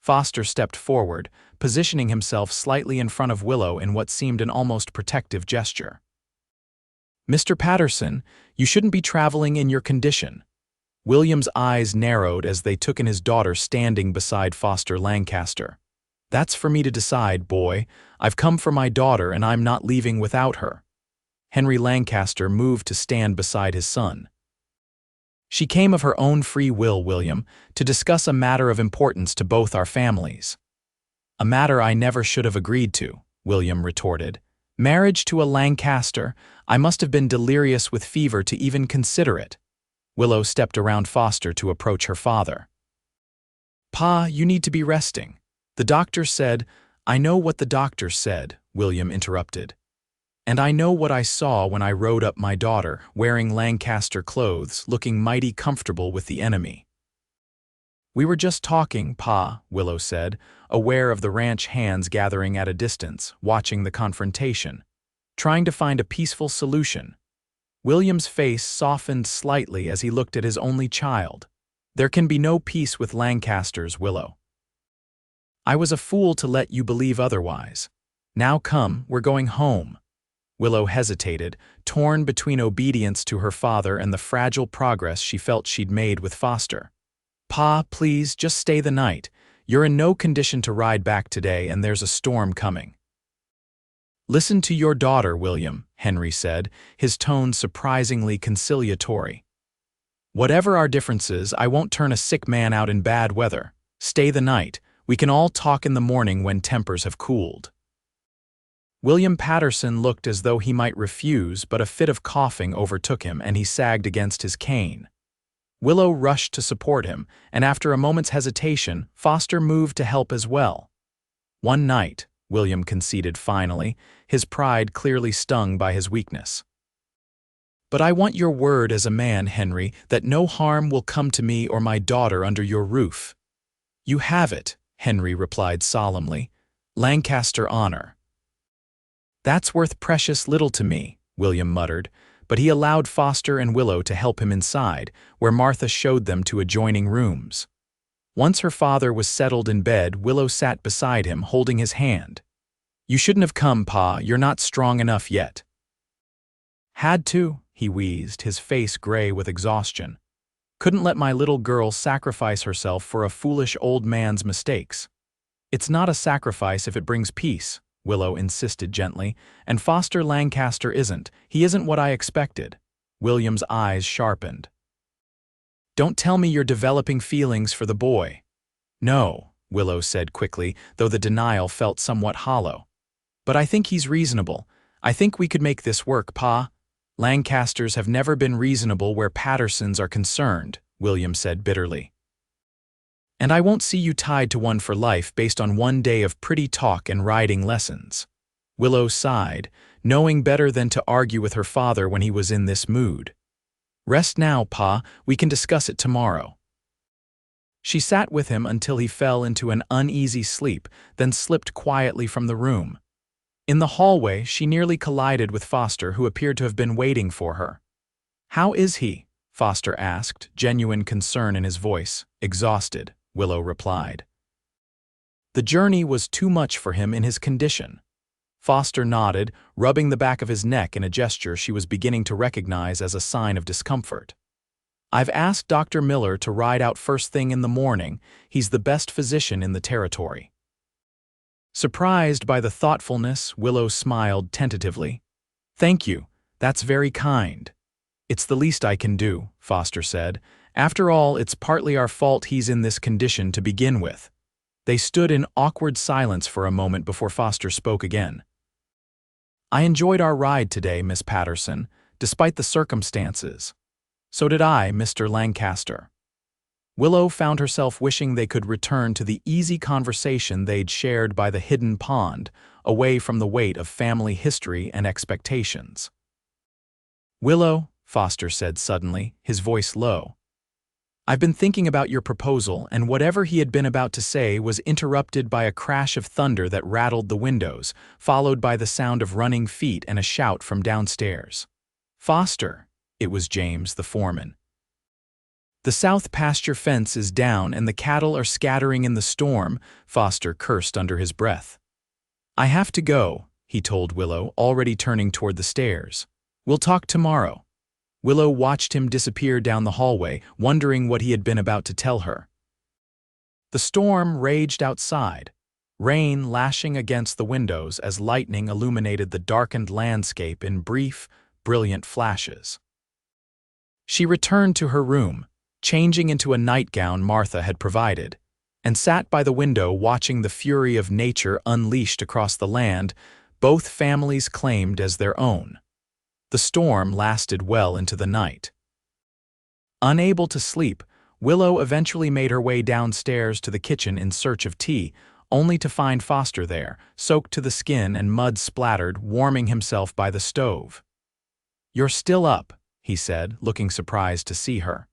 Foster stepped forward, positioning himself slightly in front of Willow in what seemed an almost protective gesture. Mr. Patterson, you shouldn't be traveling in your condition. William's eyes narrowed as they took in his daughter standing beside Foster Lancaster. That's for me to decide, boy. I've come for my daughter and I'm not leaving without her. Henry Lancaster moved to stand beside his son. She came of her own free will, William, to discuss a matter of importance to both our families. A matter I never should have agreed to, William retorted. Marriage to a Lancaster? I must have been delirious with fever to even consider it. Willow stepped around Foster to approach her father. Pa, you need to be resting. The doctor said, I know what the doctor said, William interrupted. And I know what I saw when I rode up my daughter, wearing Lancaster clothes, looking mighty comfortable with the enemy. "We were just talking, Pa," Willow said, aware of the ranch hands gathering at a distance, watching the confrontation, trying to find a peaceful solution. William's face softened slightly as he looked at his only child. "There can be no peace with Lancasters, Willow. I was a fool to let you believe otherwise. Now come, we're going home." Willow hesitated, torn between obedience to her father and the fragile progress she felt she'd made with Foster. "Pa, please, just stay the night. You're in no condition to ride back today, and there's a storm coming." "Listen to your daughter, William," Henry said, his tone surprisingly conciliatory. "Whatever our differences, I won't turn a sick man out in bad weather. Stay the night. We can all talk in the morning when tempers have cooled." William Patterson looked as though he might refuse, but a fit of coughing overtook him and he sagged against his cane. Willow rushed to support him, and after a moment's hesitation, Foster moved to help as well. "One night," William conceded finally, his pride clearly stung by his weakness. "But I want your word as a man, Henry, that no harm will come to me or my daughter under your roof." "You have it," Henry replied solemnly. "Lancaster honor." "That's worth precious little to me," William muttered, but he allowed Foster and Willow to help him inside, where Martha showed them to adjoining rooms. Once her father was settled in bed, Willow sat beside him, holding his hand. "You shouldn't have come, Pa. You're not strong enough yet." "Had to," he wheezed, his face gray with exhaustion. "Couldn't let my little girl sacrifice herself for a foolish old man's mistakes." "It's not a sacrifice if it brings peace," Willow insisted gently, "and Foster Lancaster isn't. He isn't what I expected." William's eyes sharpened. "Don't tell me you're developing feelings for the boy." "No," Willow said quickly, though the denial felt somewhat hollow. "But I think he's reasonable. I think we could make this work, Pa." "Lancasters have never been reasonable where Pattersons are concerned," William said bitterly. "And I won't see you tied to one for life based on one day of pretty talk and riding lessons." Willow sighed, knowing better than to argue with her father when he was in this mood. "Rest now, Pa. We can discuss it tomorrow." She sat with him until he fell into an uneasy sleep, then slipped quietly from the room. In the hallway, she nearly collided with Foster, who appeared to have been waiting for her. "How is he?" Foster asked, genuine concern in his voice. "Exhausted," Willow replied. The journey was too much for him in his condition. Foster nodded, rubbing the back of his neck in a gesture she was beginning to recognize as a sign of discomfort. "I've asked Dr. Miller to ride out first thing in the morning. He's the best physician in the territory." Surprised by the thoughtfulness, Willow smiled tentatively. "Thank you. That's very kind." "It's the least I can do," Foster said. "After all, it's partly our fault he's in this condition to begin with." They stood in awkward silence for a moment before Foster spoke again. "I enjoyed our ride today, Miss Patterson, despite the circumstances." "So did I, Mr. Lancaster." Willow found herself wishing they could return to the easy conversation they'd shared by the hidden pond, away from the weight of family history and expectations. "Willow," Foster said suddenly, his voice low, "I've been thinking about your proposal," and whatever he had been about to say was interrupted by a crash of thunder that rattled the windows, followed by the sound of running feet and a shout from downstairs. "Foster," it was James, the foreman. "The south pasture fence is down and the cattle are scattering in the storm," Foster cursed under his breath. "I have to go," he told Willow, already turning toward the stairs. "We'll talk tomorrow." Willow watched him disappear down the hallway, wondering what he had been about to tell her. The storm raged outside, rain lashing against the windows as lightning illuminated the darkened landscape in brief, brilliant flashes. She returned to her room, changing into a nightgown Martha had provided, and sat by the window watching the fury of nature unleashed across the land both families claimed as their own. The storm lasted well into the night. Unable to sleep, Willow eventually made her way downstairs to the kitchen in search of tea, only to find Foster there, soaked to the skin and mud-splattered, warming himself by the stove. "You're still up," he said, looking surprised to see her.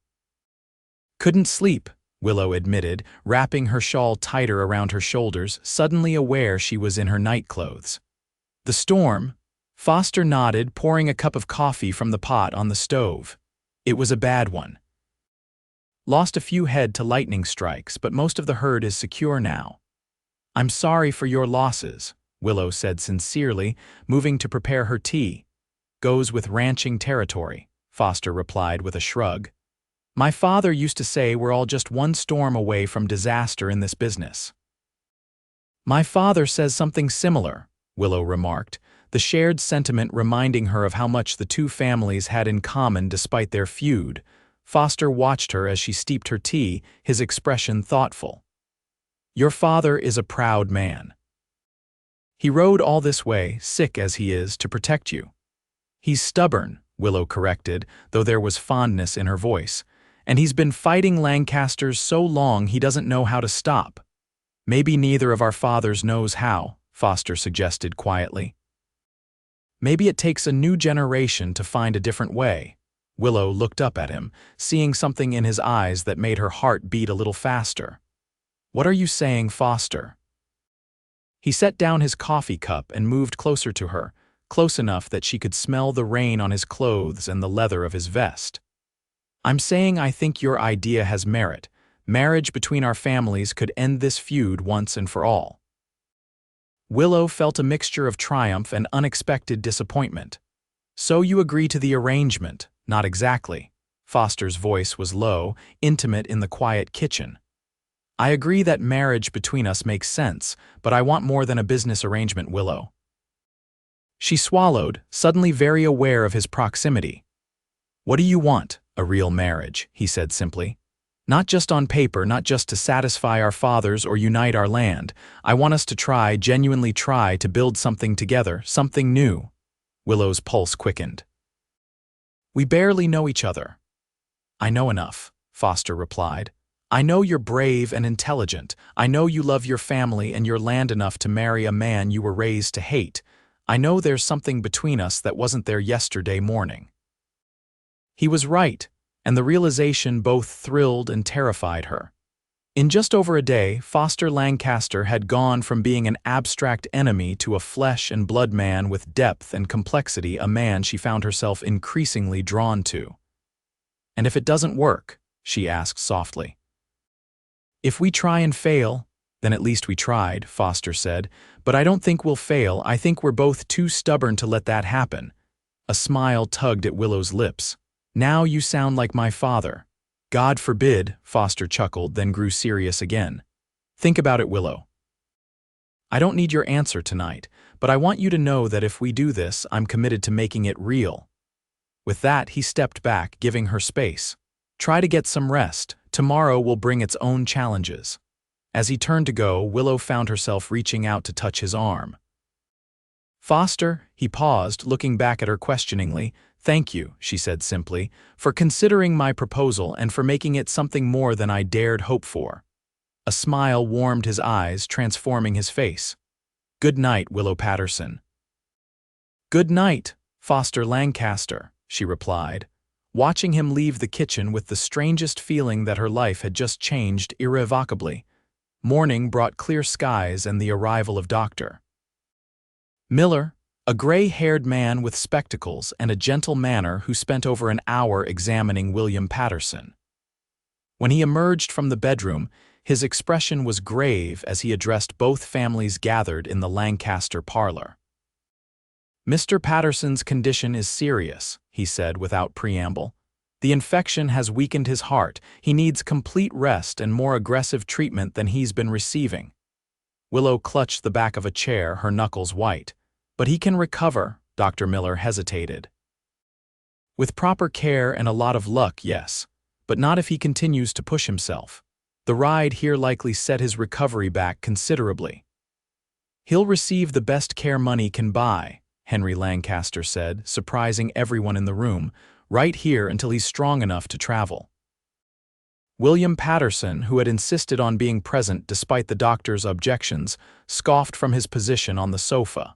"Couldn't sleep," Willow admitted, wrapping her shawl tighter around her shoulders, suddenly aware she was in her nightclothes. The storm? Foster nodded, pouring a cup of coffee from the pot on the stove. It was a bad one. Lost a few head to lightning strikes, but most of the herd is secure now. I'm sorry for your losses, Willow said sincerely, moving to prepare her tea. Goes with ranching territory, Foster replied with a shrug. My father used to say we're all just one storm away from disaster in this business. My father says something similar, Willow remarked, the shared sentiment reminding her of how much the two families had in common despite their feud. Foster watched her as she steeped her tea, his expression thoughtful. Your father is a proud man. He rode all this way, sick as he is, to protect you. He's stubborn, Willow corrected, though there was fondness in her voice. And he's been fighting Lancasters so long he doesn't know how to stop. Maybe neither of our fathers knows how, Foster suggested quietly. Maybe it takes a new generation to find a different way. Willow looked up at him, seeing something in his eyes that made her heart beat a little faster. What are you saying, Foster? He set down his coffee cup and moved closer to her, close enough that she could smell the rain on his clothes and the leather of his vest. I'm saying I think your idea has merit. Marriage between our families could end this feud once and for all. Willow felt a mixture of triumph and unexpected disappointment. So you agree to the arrangement? Not exactly. Foster's voice was low, intimate in the quiet kitchen. I agree that marriage between us makes sense, but I want more than a business arrangement, Willow. She swallowed, suddenly very aware of his proximity. What do you want? A real marriage, he said simply. Not just on paper, not just to satisfy our fathers or unite our land. I want us to try, genuinely try, to build something together, something new. Willow's pulse quickened. We barely know each other. I know enough, Foster replied. I know you're brave and intelligent. I know you love your family and your land enough to marry a man you were raised to hate. I know there's something between us that wasn't there yesterday morning. He was right, and the realization both thrilled and terrified her. In just over a day, Foster Lancaster had gone from being an abstract enemy to a flesh and blood man with depth and complexity, a man she found herself increasingly drawn to. And if it doesn't work? She asked softly. If we try and fail, then at least we tried, Foster said. But I don't think we'll fail. I think we're both too stubborn to let that happen. A smile tugged at Willow's lips. Now you sound like my father. God forbid, Foster chuckled, then grew serious again. Think about it, Willow. I don't need your answer tonight, but I want you to know that if we do this, I'm committed to making it real. With that, he stepped back, giving her space. Try to get some rest. Tomorrow will bring its own challenges. As he turned to go, Willow found herself reaching out to touch his arm. Foster, he paused, looking back at her questioningly. Thank you, she said simply, for considering my proposal and for making it something more than I dared hope for. A smile warmed his eyes, transforming his face. Good night, Willow Patterson. Good night, Foster Lancaster, she replied, watching him leave the kitchen with the strangest feeling that her life had just changed irrevocably. Morning brought clear skies and the arrival of Dr. Miller, a gray-haired man with spectacles and a gentle manner who spent over an hour examining William Patterson. When he emerged from the bedroom, his expression was grave as he addressed both families gathered in the Lancaster parlor. Mr. Patterson's condition is serious, he said without preamble. The infection has weakened his heart. He needs complete rest and more aggressive treatment than he's been receiving. Willow clutched the back of a chair, her knuckles white. But he can recover, Dr. Miller hesitated. With proper care and a lot of luck, yes, but not if he continues to push himself. The ride here likely set his recovery back considerably. He'll receive the best care money can buy, Henry Lancaster said, surprising everyone in the room, right here until he's strong enough to travel. William Patterson, who had insisted on being present despite the doctor's objections, scoffed from his position on the sofa.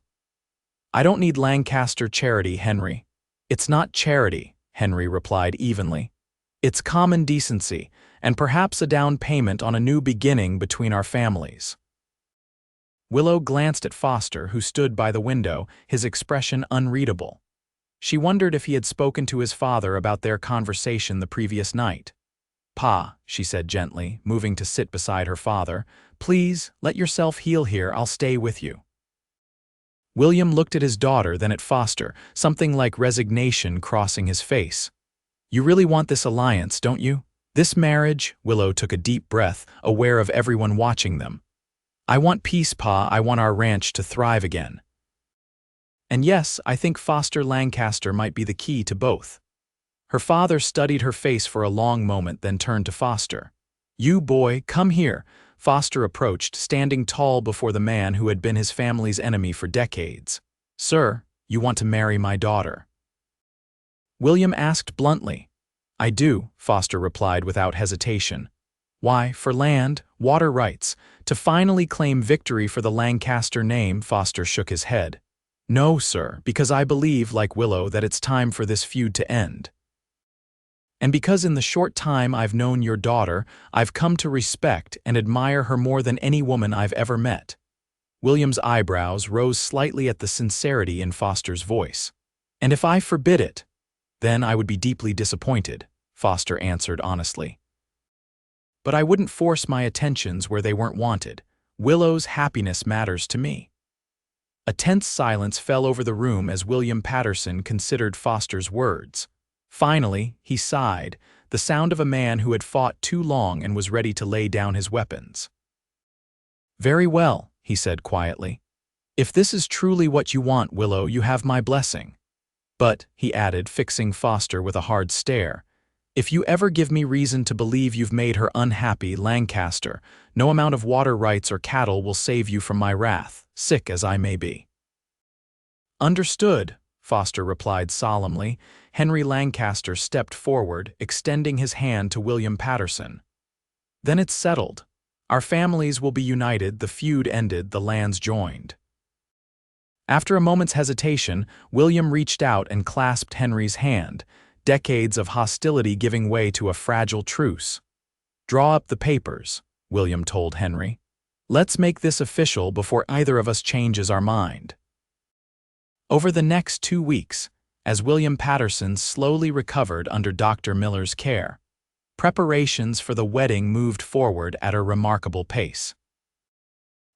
I don't need Lancaster charity, Henry. It's not charity, Henry replied evenly. It's common decency, and perhaps a down payment on a new beginning between our families." Willow glanced at Foster, who stood by the window, his expression unreadable. She wondered if he had spoken to his father about their conversation the previous night. "Pa," she said gently, moving to sit beside her father, "please, let yourself heal here, I'll stay with you." William looked at his daughter, then at Foster, something like resignation crossing his face. "You really want this alliance, don't you? This marriage?" Willow took a deep breath, aware of everyone watching them. "I want peace, Pa, I want our ranch to thrive again. And yes, I think Foster Lancaster might be the key to both." Her father studied her face for a long moment, then turned to Foster. "You boy, come here." Foster approached, standing tall before the man who had been his family's enemy for decades. "Sir, you want to marry my daughter?" William asked bluntly. "I do," Foster replied without hesitation. "Why, for land, water rights, to finally claim victory for the Lancaster name." Foster shook his head. "No, sir, because I believe, like Willow, that it's time for this feud to end. And because in the short time I've known your daughter, I've come to respect and admire her more than any woman I've ever met." William's eyebrows rose slightly at the sincerity in Foster's voice. "And if I forbid it, then I would be deeply disappointed," Foster answered honestly. "But I wouldn't force my attentions where they weren't wanted. Willow's happiness matters to me." A tense silence fell over the room as William Patterson considered Foster's words. Finally, he sighed, the sound of a man who had fought too long and was ready to lay down his weapons. "Very well," he said quietly. "If this is truly what you want, Willow, you have my blessing. But," he added, fixing Foster with a hard stare, "if you ever give me reason to believe you've made her unhappy, Lancaster, no amount of water rights or cattle will save you from my wrath, sick as I may be." "Understood," Foster replied solemnly. Henry Lancaster stepped forward, extending his hand to William Patterson. "Then it's settled. Our families will be united, the feud ended, the lands joined." After a moment's hesitation, William reached out and clasped Henry's hand, decades of hostility giving way to a fragile truce. "Draw up the papers," William told Henry. "Let's make this official before either of us changes our mind." Over the next 2 weeks, as William Patterson slowly recovered under Dr. Miller's care, preparations for the wedding moved forward at a remarkable pace.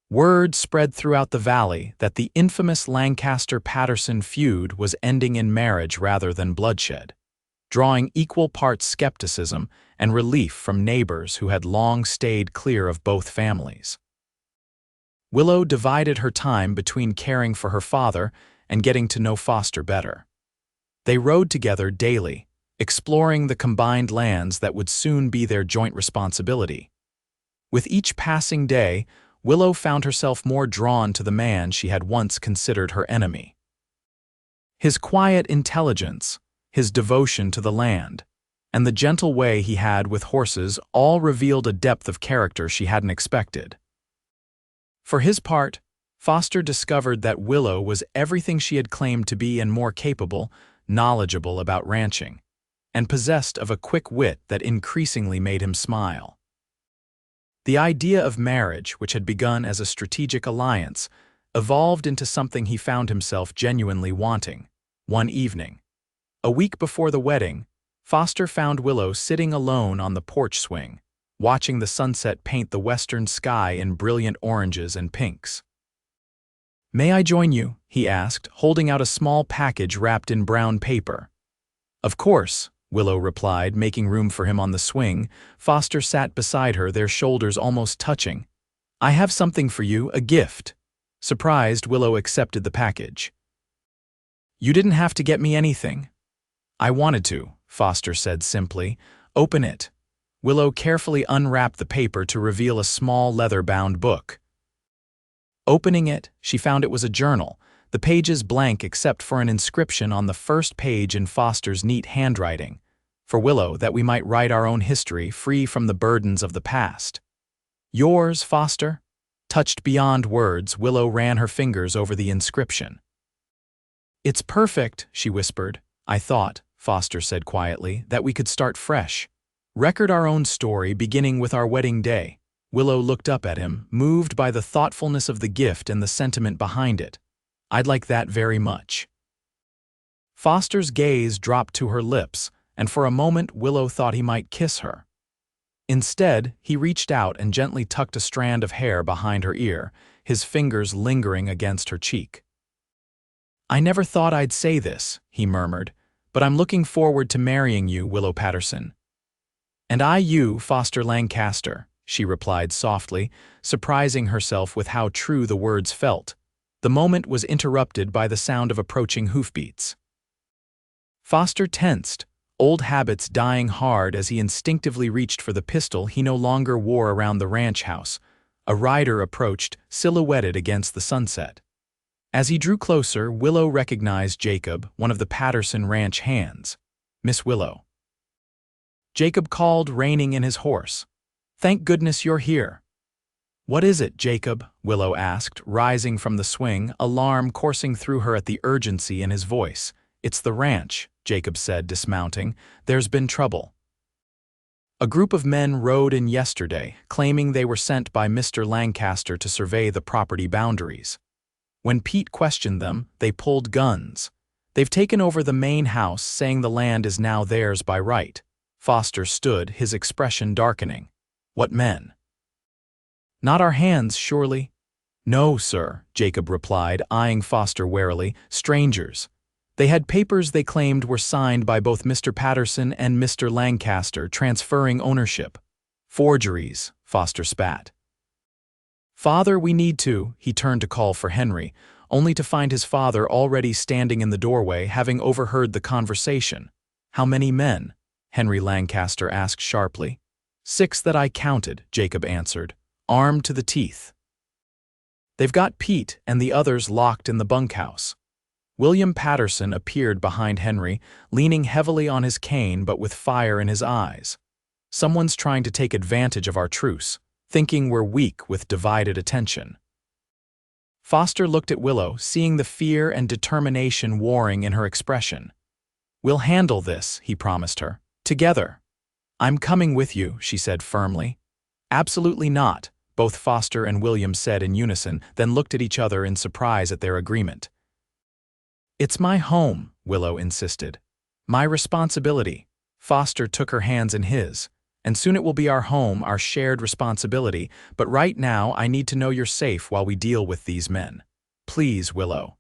Word spread throughout the valley that the infamous Lancaster-Patterson feud was ending in marriage rather than bloodshed, drawing equal parts skepticism and relief from neighbors who had long stayed clear of both families. Willow divided her time between caring for her father and getting to know Foster better. They rode together daily, exploring the combined lands that would soon be their joint responsibility. With each passing day, Willow found herself more drawn to the man she had once considered her enemy. His quiet intelligence, his devotion to the land, and the gentle way he had with horses all revealed a depth of character she hadn't expected. For his part, Foster discovered that Willow was everything she had claimed to be and more capable, knowledgeable about ranching, and possessed of a quick wit that increasingly made him smile. The idea of marriage, which had begun as a strategic alliance, evolved into something he found himself genuinely wanting. One evening, a week before the wedding, Foster found Willow sitting alone on the porch swing, watching the sunset paint the western sky in brilliant oranges and pinks. "May I join you?" he asked, holding out a small package wrapped in brown paper. "Of course," Willow replied, making room for him on the swing. Foster sat beside her, their shoulders almost touching. "I have something for you, a gift." Surprised, Willow accepted the package. "You didn't have to get me anything." "I wanted to," Foster said simply. "Open it." Willow carefully unwrapped the paper to reveal a small leather-bound book. Opening it, she found it was a journal, the pages blank except for an inscription on the first page in Foster's neat handwriting. "For Willow, that we might write our own history, free from the burdens of the past. Yours, Foster?" Touched beyond words, Willow ran her fingers over the inscription. "It's perfect," she whispered. "I thought," Foster said quietly, that we could start fresh. Record our own story, beginning with our wedding day. Willow looked up at him, moved by the thoughtfulness of the gift and the sentiment behind it. I'd like that very much. Foster's gaze dropped to her lips, and for a moment Willow thought he might kiss her. Instead, he reached out and gently tucked a strand of hair behind her ear, his fingers lingering against her cheek. I never thought I'd say this, he murmured, but I'm looking forward to marrying you, Willow Patterson. And I you, Foster Lancaster, she replied softly, surprising herself with how true the words felt. The moment was interrupted by the sound of approaching hoofbeats. Foster tensed, old habits dying hard as he instinctively reached for the pistol he no longer wore around the ranch house. A rider approached, silhouetted against the sunset. As he drew closer, Willow recognized Jacob, one of the Patterson ranch hands. Miss Willow. Jacob called, reining in his horse. Thank goodness you're here. What is it, Jacob? Willow asked, rising from the swing, alarm coursing through her at the urgency in his voice. It's the ranch, Jacob said, dismounting. There's been trouble. A group of men rode in yesterday, claiming they were sent by Mr. Lancaster to survey the property boundaries. When Pete questioned them, they pulled guns. They've taken over the main house, saying the land is now theirs by right. Foster stood, his expression darkening. What men? Not our hands, surely? No, sir, Jacob replied, eyeing Foster warily. Strangers. They had papers they claimed were signed by both Mr. Patterson and Mr. Lancaster, transferring ownership. Forgeries, Foster spat. Father, we need to, he turned to call for Henry, only to find his father already standing in the doorway, having overheard the conversation. How many men? Henry Lancaster asked sharply. 6 that I counted, Jacob answered, armed to the teeth. They've got Pete and the others locked in the bunkhouse. William Patterson appeared behind Henry, leaning heavily on his cane but with fire in his eyes. Someone's trying to take advantage of our truce, thinking we're weak with divided attention. Foster looked at Willow, seeing the fear and determination warring in her expression. We'll handle this, he promised her. Together. I'm coming with you, she said firmly. Absolutely not, both Foster and William said in unison, then looked at each other in surprise at their agreement. It's my home, Willow insisted. My responsibility. Foster took her hands in his. And soon it will be our home, our shared responsibility, but right now I need to know you're safe while we deal with these men. Please, Willow.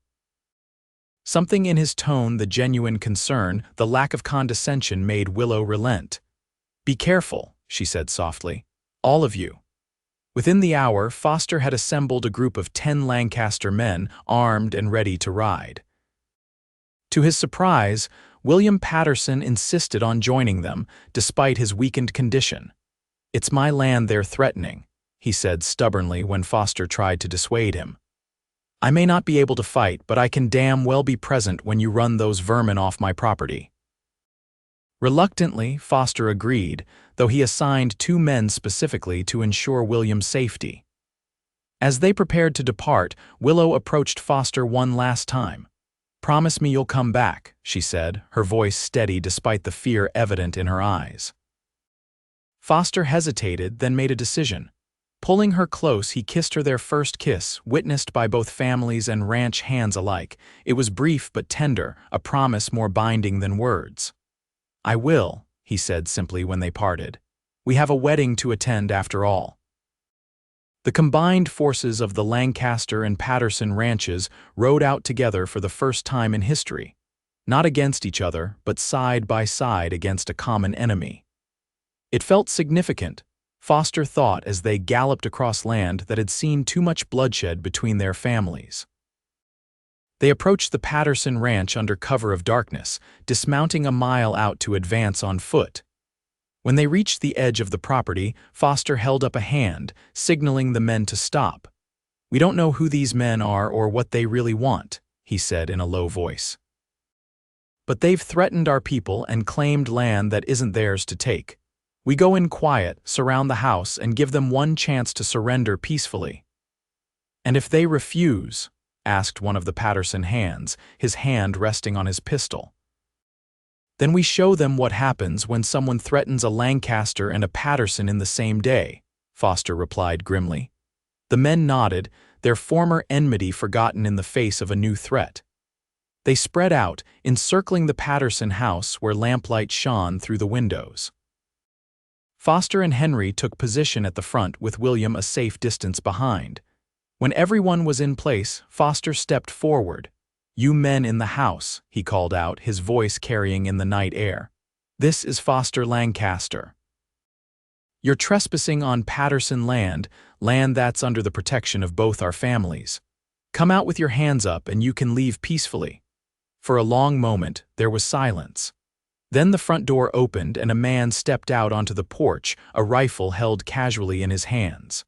Something in his tone, the genuine concern, the lack of condescension, made Willow relent. Be careful, she said softly. All of you. Within the hour, Foster had assembled a group of 10 Lancaster men, armed and ready to ride. To his surprise, William Patterson insisted on joining them, despite his weakened condition. It's my land they're threatening, he said stubbornly when Foster tried to dissuade him. I may not be able to fight, but I can damn well be present when you run those vermin off my property. Reluctantly, Foster agreed, though he assigned 2 men specifically to ensure William's safety. As they prepared to depart, Willow approached Foster one last time. Promise me you'll come back, she said, her voice steady despite the fear evident in her eyes. Foster hesitated, then made a decision. Pulling her close, he kissed her their first kiss, witnessed by both families and ranch hands alike. It was brief but tender, a promise more binding than words. I will, he said simply when they parted. We have a wedding to attend after all. The combined forces of the Lancaster and Patterson ranches rode out together for the first time in history, not against each other, but side by side against a common enemy. It felt significant, Foster thought as they galloped across land that had seen too much bloodshed between their families. They approached the Patterson ranch under cover of darkness, dismounting a mile out to advance on foot. When they reached the edge of the property, Foster held up a hand, signaling the men to stop. We don't know who these men are or what they really want, he said in a low voice. But they've threatened our people and claimed land that isn't theirs to take. We go in quiet, surround the house, and give them one chance to surrender peacefully. And if they refuse? Asked one of the Patterson hands, his hand resting on his pistol. Then we show them what happens when someone threatens a Lancaster and a Patterson in the same day, Foster replied grimly. The men nodded, their former enmity forgotten in the face of a new threat. They spread out, encircling the Patterson house where lamplight shone through the windows. Foster and Henry took position at the front with William a safe distance behind. When everyone was in place, Foster stepped forward. "You men in the house," he called out, his voice carrying in the night air. "This is Foster Lancaster. You're trespassing on Patterson land that's under the protection of both our families. Come out with your hands up and you can leave peacefully." For a long moment, there was silence. Then the front door opened and a man stepped out onto the porch, a rifle held casually in his hands.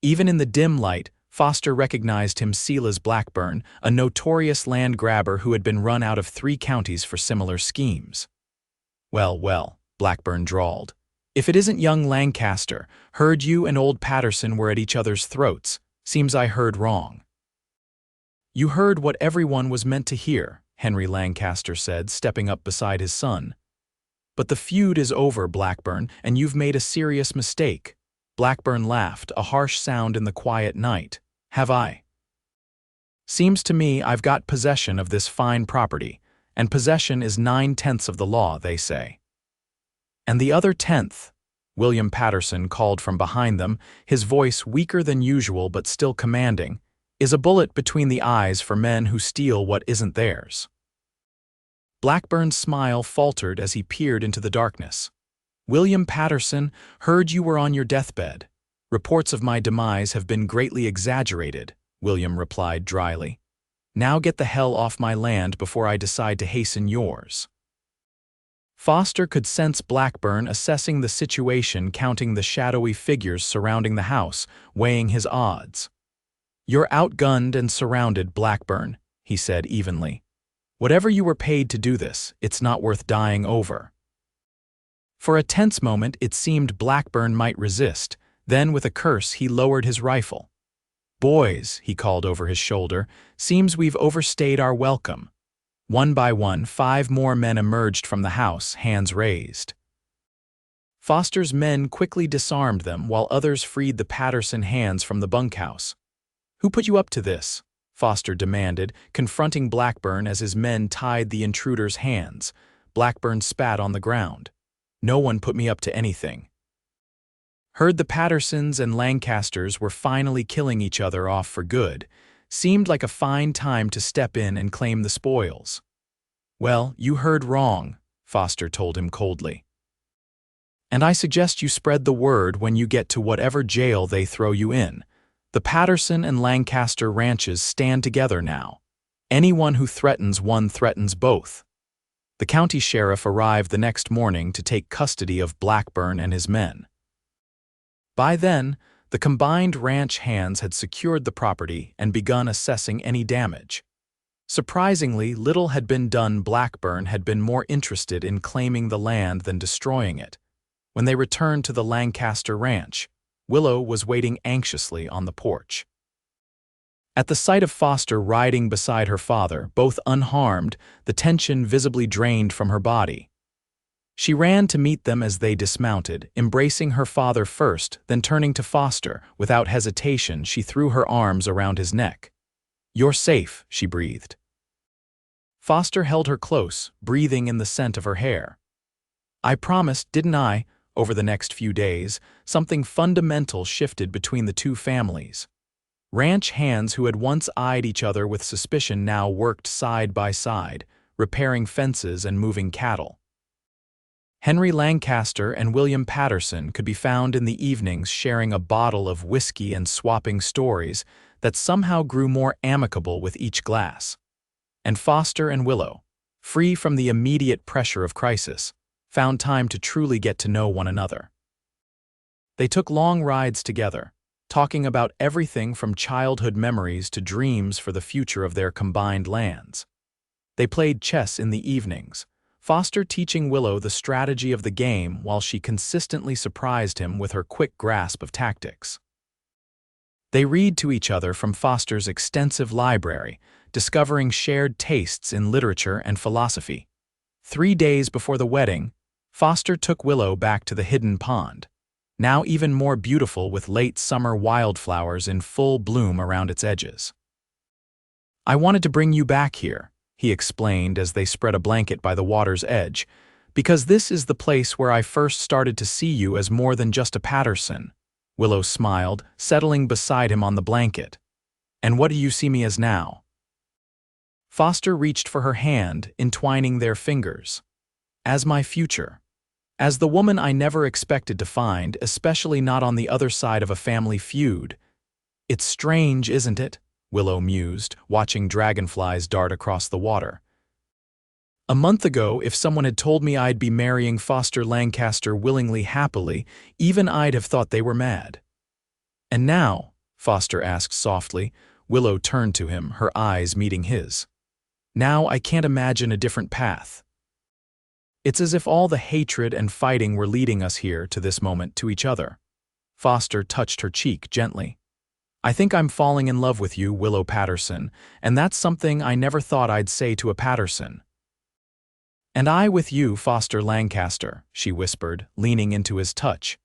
Even in the dim light, Foster recognized him Silas Blackburn, a notorious land grabber who had been run out of 3 counties for similar schemes. Well, Blackburn drawled. "If it isn't young Lancaster, heard you and old Patterson were at each other's throats. Seems I heard wrong." "You heard what everyone was meant to hear," Henry Lancaster said, stepping up beside his son. "But the feud is over, Blackburn, and you've made a serious mistake." Blackburn laughed, a harsh sound in the quiet night. "Have I? Seems to me I've got possession of this fine property, and possession is 9/10 of the law, they say." "And the other 10th, William Patterson called from behind them, his voice weaker than usual but still commanding, "is a bullet between the eyes for men who steal what isn't theirs." Blackburn's smile faltered as he peered into the darkness. "William Patterson, heard you were on your deathbed. Reports of my demise have been greatly exaggerated," William replied dryly. "Now get the hell off my land before I decide to hasten yours." Foster could sense Blackburn assessing the situation, counting the shadowy figures surrounding the house, weighing his odds. "You're outgunned and surrounded, Blackburn," he said evenly. "Whatever you were paid to do this, it's not worth dying over." For a tense moment, it seemed Blackburn might resist. Then, with a curse, he lowered his rifle. "Boys," he called over his shoulder, "seems we've overstayed our welcome." One by one, 5 more men emerged from the house, hands raised. Foster's men quickly disarmed them, while others freed the Patterson hands from the bunkhouse. "Who put you up to this?" Foster demanded, confronting Blackburn as his men tied the intruder's hands. Blackburn spat on the ground. "No one put me up to anything. Heard the Pattersons and Lancasters were finally killing each other off for good. Seemed like a fine time to step in and claim the spoils." "Well, you heard wrong," Foster told him coldly. "And I suggest you spread the word when you get to whatever jail they throw you in. The Patterson and Lancaster ranches stand together now. Anyone who threatens one threatens both." The county sheriff arrived the next morning to take custody of Blackburn and his men. By then, the combined ranch hands had secured the property and begun assessing any damage. Surprisingly, little had been done. Blackburn had been more interested in claiming the land than destroying it. When they returned to the Lancaster ranch, Willow was waiting anxiously on the porch. At the sight of Foster riding beside her father, both unharmed, the tension visibly drained from her body. She ran to meet them as they dismounted, embracing her father first, then turning to Foster. Without hesitation, she threw her arms around his neck. "You're safe," she breathed. Foster held her close, breathing in the scent of her hair. "I promised, didn't I?" Over the next few days, something fundamental shifted between the two families. Ranch hands who had once eyed each other with suspicion now worked side by side, repairing fences and moving cattle. Henry Lancaster and William Patterson could be found in the evenings sharing a bottle of whiskey and swapping stories that somehow grew more amicable with each glass. And Foster and Willow, free from the immediate pressure of crisis, found time to truly get to know one another. They took long rides together, talking about everything from childhood memories to dreams for the future of their combined lands. They played chess in the evenings, Foster teaching Willow the strategy of the game while she consistently surprised him with her quick grasp of tactics. They read to each other from Foster's extensive library, discovering shared tastes in literature and philosophy. 3 days before the wedding, Foster took Willow back to the hidden pond, now even more beautiful with late summer wildflowers in full bloom around its edges. "I wanted to bring you back here," he explained as they spread a blanket by the water's edge, "because this is the place where I first started to see you as more than just a Patterson." Willow smiled, settling beside him on the blanket. "And what do you see me as now?" Foster reached for her hand, entwining their fingers. "As my future. As the woman I never expected to find, especially not on the other side of a family feud." "It's strange, isn't it?" Willow mused, watching dragonflies dart across the water. "A month ago, if someone had told me I'd be marrying Foster Lancaster willingly, happily, even I'd have thought they were mad." "And now?" Foster asked softly. Willow turned to him, her eyes meeting his. "Now I can't imagine a different path. It's as if all the hatred and fighting were leading us here to this moment, to each other." Foster touched her cheek gently. "I think I'm falling in love with you, Willow Patterson, and that's something I never thought I'd say to a Patterson." "And I with you, Foster Lancaster," she whispered, leaning into his touch.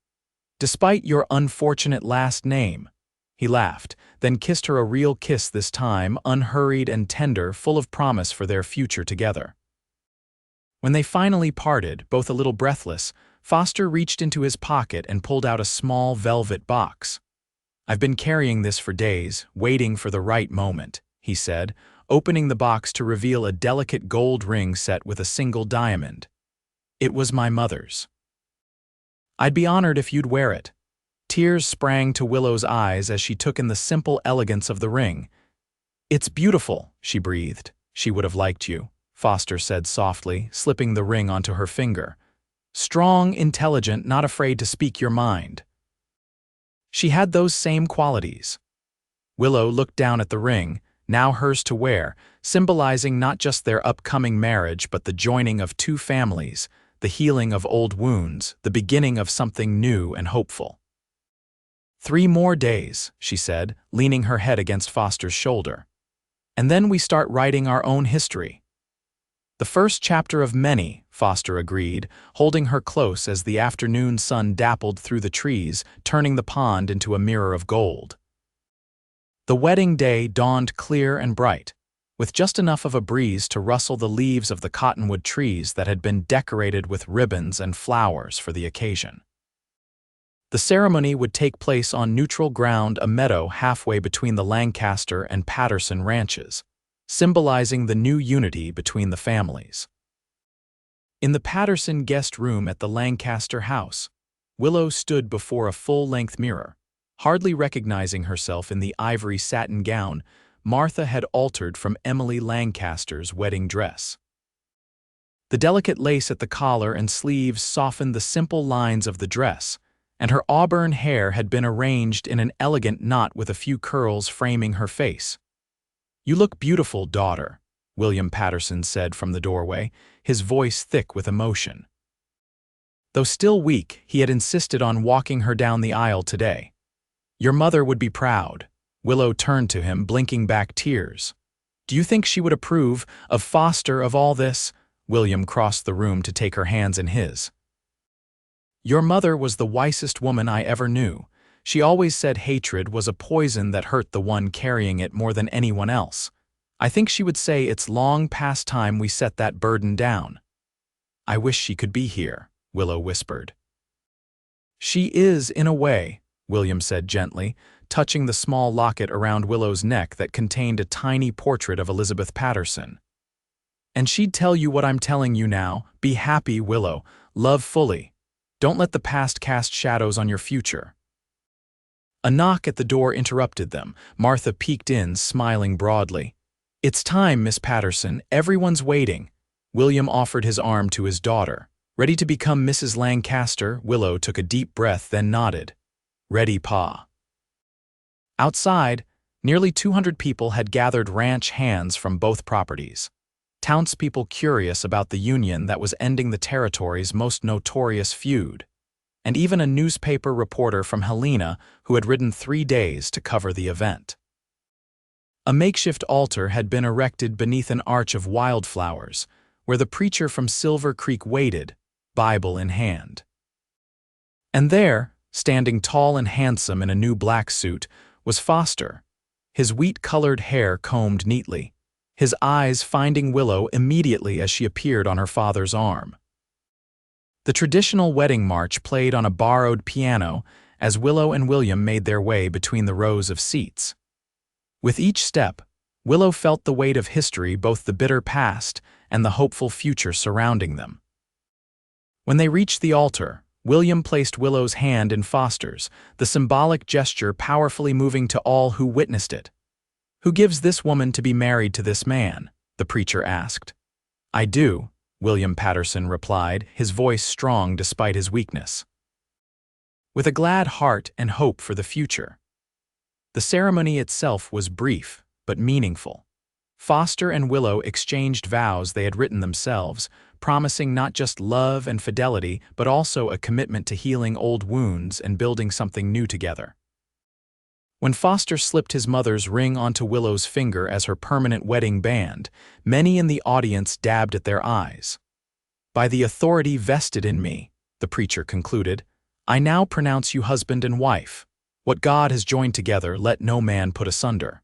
"Despite your unfortunate last name." He laughed, then kissed her a real kiss this time, unhurried and tender, full of promise for their future together. When they finally parted, both a little breathless, Foster reached into his pocket and pulled out a small velvet box. "I've been carrying this for days, waiting for the right moment," he said, opening the box to reveal a delicate gold ring set with a single diamond. "It was my mother's. I'd be honored if you'd wear it." Tears sprang to Willow's eyes as she took in the simple elegance of the ring. "It's beautiful," she breathed. "She would have liked you," Foster said softly, slipping the ring onto her finger. "Strong, intelligent, not afraid to speak your mind." She had those same qualities. Willow looked down at the ring, now hers to wear, symbolizing not just their upcoming marriage but the joining of two families, the healing of old wounds, the beginning of something new and hopeful. "3 more days," she said, leaning her head against Foster's shoulder. "And then we start writing our own history." "The first chapter of many," Foster agreed, holding her close as the afternoon sun dappled through the trees, turning the pond into a mirror of gold. The wedding day dawned clear and bright, with just enough of a breeze to rustle the leaves of the cottonwood trees that had been decorated with ribbons and flowers for the occasion. The ceremony would take place on neutral ground, a meadow halfway between the Lancaster and Patterson ranches, symbolizing the new unity between the families. In the Patterson guest room at the Lancaster house, Willow stood before a full-length mirror. Hardly recognizing herself in the ivory satin gown Martha had altered from Emily Lancaster's wedding dress. The delicate lace at the collar and sleeves softened the simple lines of the dress, and her auburn hair had been arranged in an elegant knot with a few curls framing her face. "You look beautiful, daughter," William Patterson said from the doorway, his voice thick with emotion. Though still weak, he had insisted on walking her down the aisle today. "Your mother would be proud." Willow turned to him, blinking back tears. "Do you think she would approve of Foster, of all this?" William crossed the room to take her hands in his. "Your mother was the wisest woman I ever knew. She always said hatred was a poison that hurt the one carrying it more than anyone else. I think she would say it's long past time we set that burden down." "I wish she could be here," Willow whispered. "She is, in a way," William said gently, touching the small locket around Willow's neck that contained a tiny portrait of Elizabeth Patterson. "And she'd tell you what I'm telling you now. Be happy, Willow. Love fully. Don't let the past cast shadows on your future." A knock at the door interrupted them. Martha peeked in, smiling broadly. "It's time, Miss Patterson. Everyone's waiting." William offered his arm to his daughter. "Ready to become Mrs. Lancaster?" Willow took a deep breath, then nodded. "Ready, Pa." Outside, nearly 200 people had gathered ranch hands from both properties. Townspeople curious about the union that was ending the territory's most notorious feud, and even a newspaper reporter from Helena who had ridden 3 days to cover the event. A makeshift altar had been erected beneath an arch of wildflowers, where the preacher from Silver Creek waited, Bible in hand. And there, standing tall and handsome in a new black suit, was Foster, his wheat-colored hair combed neatly, his eyes finding Willow immediately as she appeared on her father's arm. The traditional wedding march played on a borrowed piano as Willow and William made their way between the rows of seats. With each step, Willow felt the weight of history, both the bitter past and the hopeful future surrounding them. When they reached the altar, William placed Willow's hand in Foster's, the symbolic gesture powerfully moving to all who witnessed it. "Who gives this woman to be married to this man?" the preacher asked. "I do," William Patterson replied, his voice strong despite his weakness. With a glad heart and hope for the future. The ceremony itself was brief, but meaningful. Foster and Willow exchanged vows they had written themselves, promising not just love and fidelity, but also a commitment to healing old wounds and building something new together. When Foster slipped his mother's ring onto Willow's finger as her permanent wedding band, many in the audience dabbed at their eyes. "By the authority vested in me," the preacher concluded, "I now pronounce you husband and wife. What God has joined together, let no man put asunder."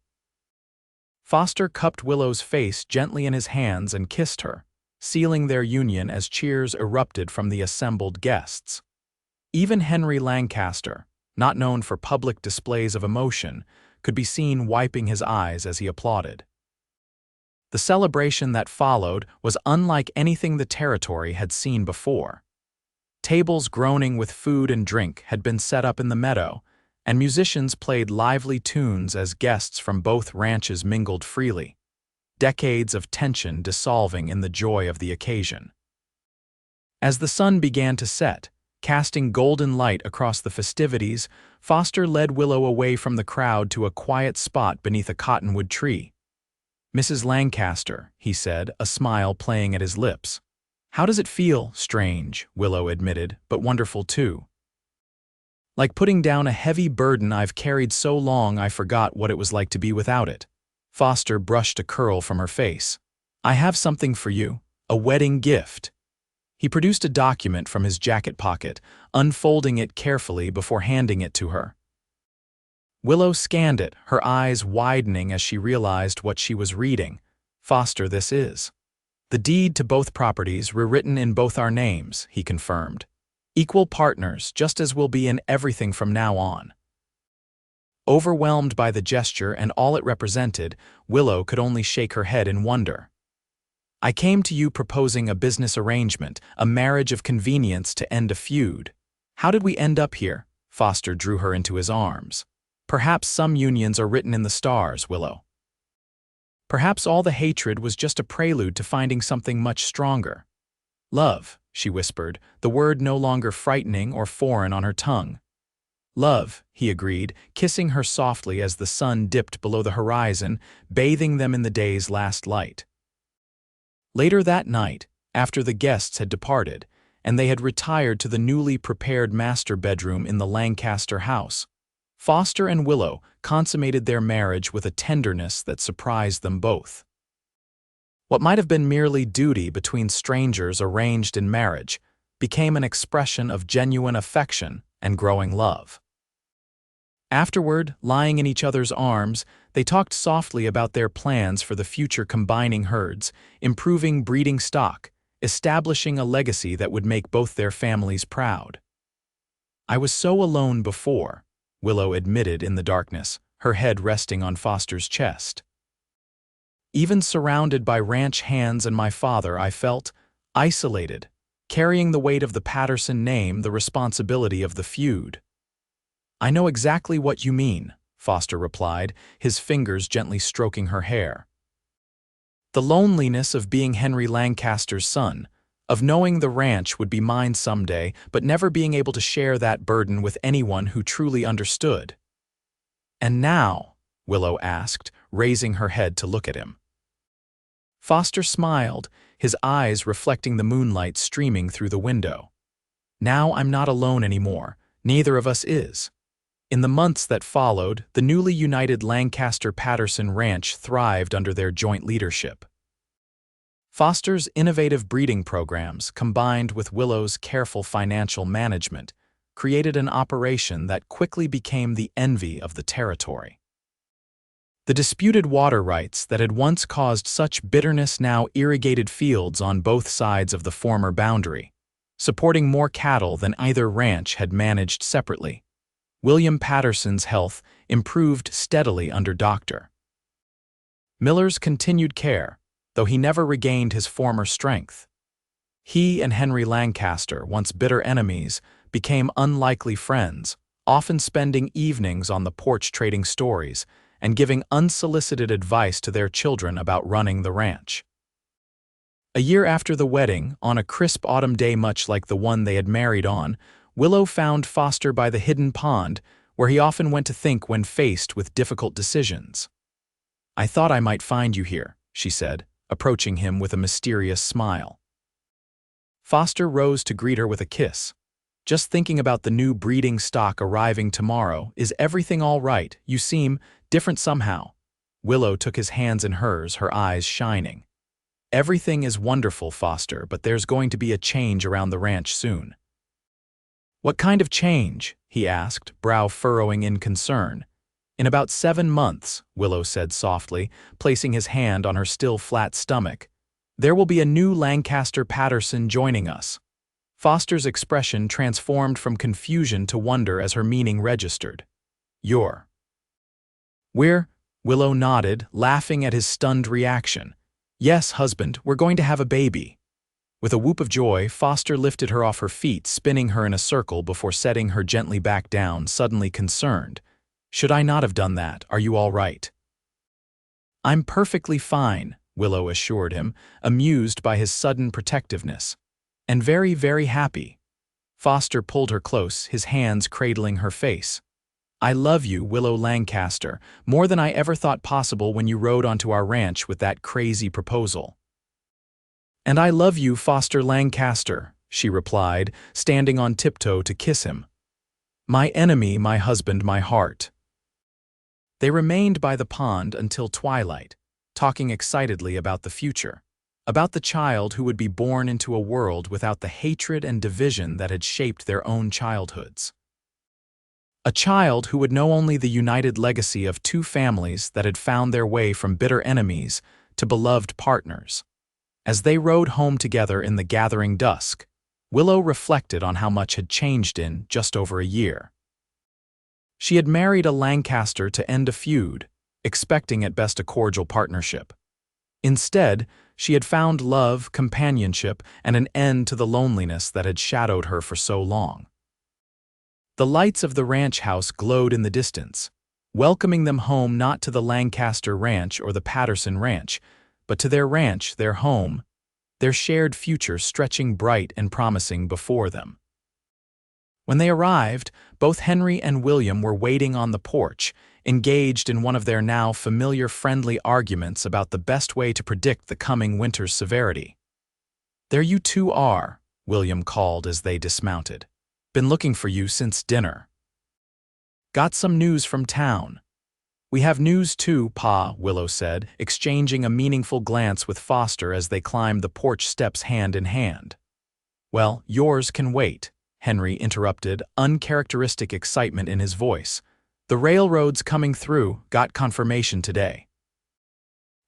Foster cupped Willow's face gently in his hands and kissed her, sealing their union as cheers erupted from the assembled guests. Even Henry Lancaster, not known for public displays of emotion, could be seen wiping his eyes as he applauded. The celebration that followed was unlike anything the territory had seen before. Tables groaning with food and drink had been set up in the meadow, and musicians played lively tunes as guests from both ranches mingled freely, decades of tension dissolving in the joy of the occasion. As the sun began to set, casting golden light across the festivities, Foster led Willow away from the crowd to a quiet spot beneath a cottonwood tree. "Mrs. Lancaster," he said, a smile playing at his lips. "How does it feel?" "Strange," Willow admitted, "but wonderful too. Like putting down a heavy burden I've carried so long I forgot what it was like to be without it." Foster brushed a curl from her face. "I have something for you, a wedding gift." He produced a document from his jacket pocket, unfolding it carefully before handing it to her. Willow scanned it, her eyes widening as she realized what she was reading. "Foster, this is the deed to both properties, rewritten in both our names," he confirmed. "Equal partners, just as we'll be in everything from now on." Overwhelmed by the gesture and all it represented, Willow could only shake her head in wonder. "I came to you proposing a business arrangement, a marriage of convenience to end a feud. How did we end up here?" Foster drew her into his arms. "Perhaps some unions are written in the stars, Willow. Perhaps all the hatred was just a prelude to finding something much stronger. Love," she whispered, the word no longer frightening or foreign on her tongue. "Love," he agreed, kissing her softly as the sun dipped below the horizon, bathing them in the day's last light. Later that night, after the guests had departed, and they had retired to the newly prepared master bedroom in the Lancaster house, Foster and Willow consummated their marriage with a tenderness that surprised them both. What might have been merely duty between strangers arranged in marriage became an expression of genuine affection and growing love. Afterward, lying in each other's arms, they talked softly about their plans for the future, combining herds, improving breeding stock, establishing a legacy that would make both their families proud. "I was so alone before," Willow admitted in the darkness, her head resting on Foster's chest. "Even surrounded by ranch hands and my father, I felt isolated, carrying the weight of the Patterson name, the responsibility of the feud." "I know exactly what you mean," Foster replied, his fingers gently stroking her hair. "The loneliness of being Henry Lancaster's son, of knowing the ranch would be mine someday, but never being able to share that burden with anyone who truly understood." "And now?" Willow asked, raising her head to look at him. Foster smiled, his eyes reflecting the moonlight streaming through the window. "Now I'm not alone anymore. Neither of us is." In the months that followed, the newly united Lancaster-Patterson ranch thrived under their joint leadership. Foster's innovative breeding programs, combined with Willow's careful financial management, created an operation that quickly became the envy of the territory. The disputed water rights that had once caused such bitterness now irrigated fields on both sides of the former boundary, supporting more cattle than either ranch had managed separately. Willow Patterson's health improved steadily under Dr. Miller's continued care, though he never regained his former strength. He and Henry Lancaster, once bitter enemies, became unlikely friends, often spending evenings on the porch trading stories and giving unsolicited advice to their children about running the ranch. A year after the wedding, on a crisp autumn day much like the one they had married on, Willow found Foster by the hidden pond, where he often went to think when faced with difficult decisions. "I thought I might find you here," she said, approaching him with a mysterious smile. Foster rose to greet her with a kiss. "Just thinking about the new breeding stock arriving tomorrow. Is everything all right? You seem different somehow." Willow took his hands in hers, her eyes shining. "Everything is wonderful, Foster, but there's going to be a change around the ranch soon." "What kind of change?" he asked, brow furrowing in concern. "In about 7 months," Willow said softly, placing his hand on her still flat stomach. "There will be a new Lancaster Patterson joining us." Foster's expression transformed from confusion to wonder as her meaning registered. Willow nodded, laughing at his stunned reaction. "Yes, husband, we're going to have a baby." With a whoop of joy, Foster lifted her off her feet, spinning her in a circle before setting her gently back down, suddenly concerned. "Should I not have done that? Are you all right?" "I'm perfectly fine," Willow assured him, amused by his sudden protectiveness. "And very, very happy." Foster pulled her close, his hands cradling her face. "I love you, Willow Lancaster, more than I ever thought possible when you rode onto our ranch with that crazy proposal." "And I love you, Foster Lancaster," she replied, standing on tiptoe to kiss him. "My enemy, my husband, my heart." They remained by the pond until twilight, talking excitedly about the future, about the child who would be born into a world without the hatred and division that had shaped their own childhoods. A child who would know only the united legacy of 2 families that had found their way from bitter enemies to beloved partners. As they rode home together in the gathering dusk, Willow reflected on how much had changed in just over a year. She had married a Lancaster to end a feud, expecting at best a cordial partnership. Instead, she had found love, companionship, and an end to the loneliness that had shadowed her for so long. The lights of the ranch house glowed in the distance, welcoming them home not to the Lancaster Ranch or the Patterson Ranch, but to their ranch, their home, their shared future stretching bright and promising before them. When they arrived, both Henry and William were waiting on the porch, engaged in one of their now familiar friendly arguments about the best way to predict the coming winter's severity. "There you two are," William called as they dismounted. "Been looking for you since dinner." "Got some news from town." "We have news too, Pa," Willow said, exchanging a meaningful glance with Foster as they climbed the porch steps hand in hand. "Well, yours can wait," Henry interrupted, uncharacteristic excitement in his voice. "The railroad's coming through, got confirmation today.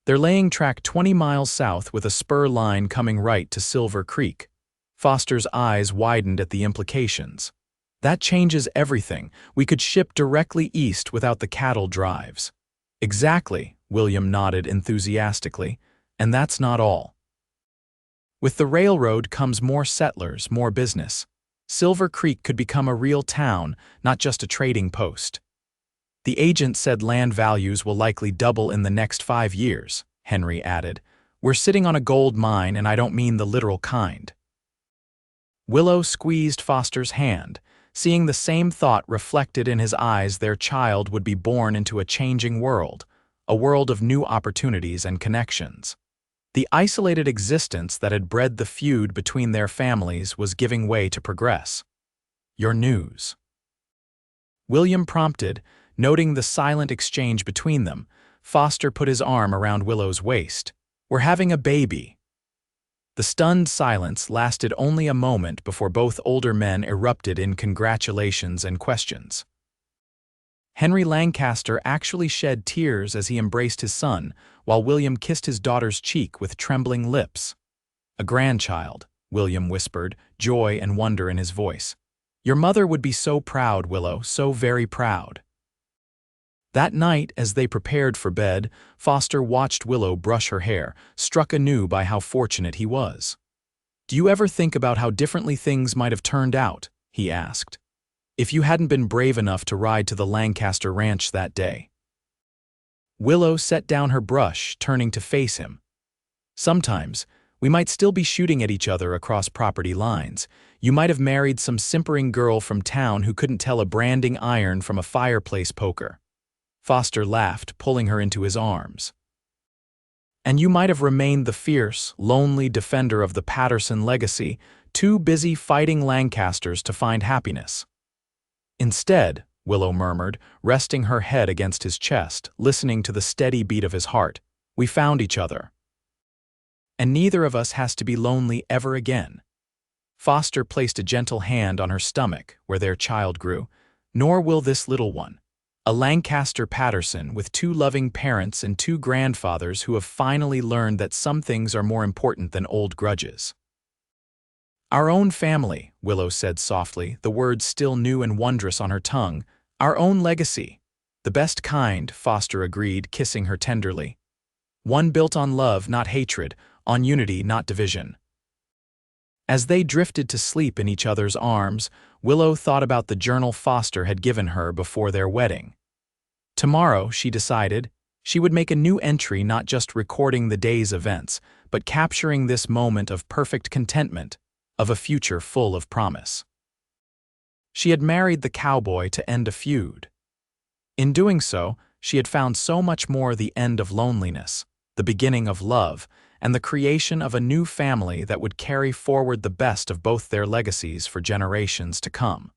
They're laying track 20 miles south with a spur line coming right to Silver Creek." Foster's eyes widened at the implications. "That changes everything. We could ship directly east without the cattle drives." "Exactly," William nodded enthusiastically, "and that's not all. With the railroad comes more settlers, more business. Silver Creek could become a real town, not just a trading post. The agent said land values will likely double in the next 5 years," Henry added. "We're sitting on a gold mine, and I don't mean the literal kind." Willow squeezed Foster's hand, seeing the same thought reflected in his eyes. Their child would be born into a changing world, a world of new opportunities and connections. The isolated existence that had bred the feud between their families was giving way to progress. "Your news?" William prompted, noting the silent exchange between them. Foster put his arm around Willow's waist. "We're having a baby." The stunned silence lasted only a moment before both older men erupted in congratulations and questions. Henry Lancaster actually shed tears as he embraced his son, while William kissed his daughter's cheek with trembling lips. "A grandchild," William whispered, joy and wonder in his voice. "Your mother would be so proud, Willow, so very proud." That night, as they prepared for bed, Foster watched Willow brush her hair, struck anew by how fortunate he was. "Do you ever think about how differently things might have turned out?" he asked, "if you hadn't been brave enough to ride to the Lancaster ranch that day?" Willow set down her brush, turning to face him. "Sometimes, we might still be shooting at each other across property lines. You might have married some simpering girl from town who couldn't tell a branding iron from a fireplace poker." Foster laughed, pulling her into his arms. "And you might have remained the fierce, lonely defender of the Patterson legacy, too busy fighting Lancasters to find happiness." "Instead," Willow murmured, resting her head against his chest, listening to the steady beat of his heart, "we found each other. And neither of us has to be lonely ever again." Foster placed a gentle hand on her stomach, where their child grew. "Nor will this little one. A Lancaster Patterson with 2 loving parents and 2 grandfathers who have finally learned that some things are more important than old grudges." "Our own family," Willow said softly, the words still new and wondrous on her tongue. "Our own legacy." "The best kind," Foster agreed, kissing her tenderly. "One built on love, not hatred, on unity, not division." As they drifted to sleep in each other's arms, Willow thought about the journal Foster had given her before their wedding. Tomorrow, she decided, she would make a new entry, not just recording the day's events, but capturing this moment of perfect contentment, of a future full of promise. She had married the cowboy to end a feud. In doing so, she had found so much more: the end of loneliness, the beginning of love, and the creation of a new family that would carry forward the best of both their legacies for generations to come.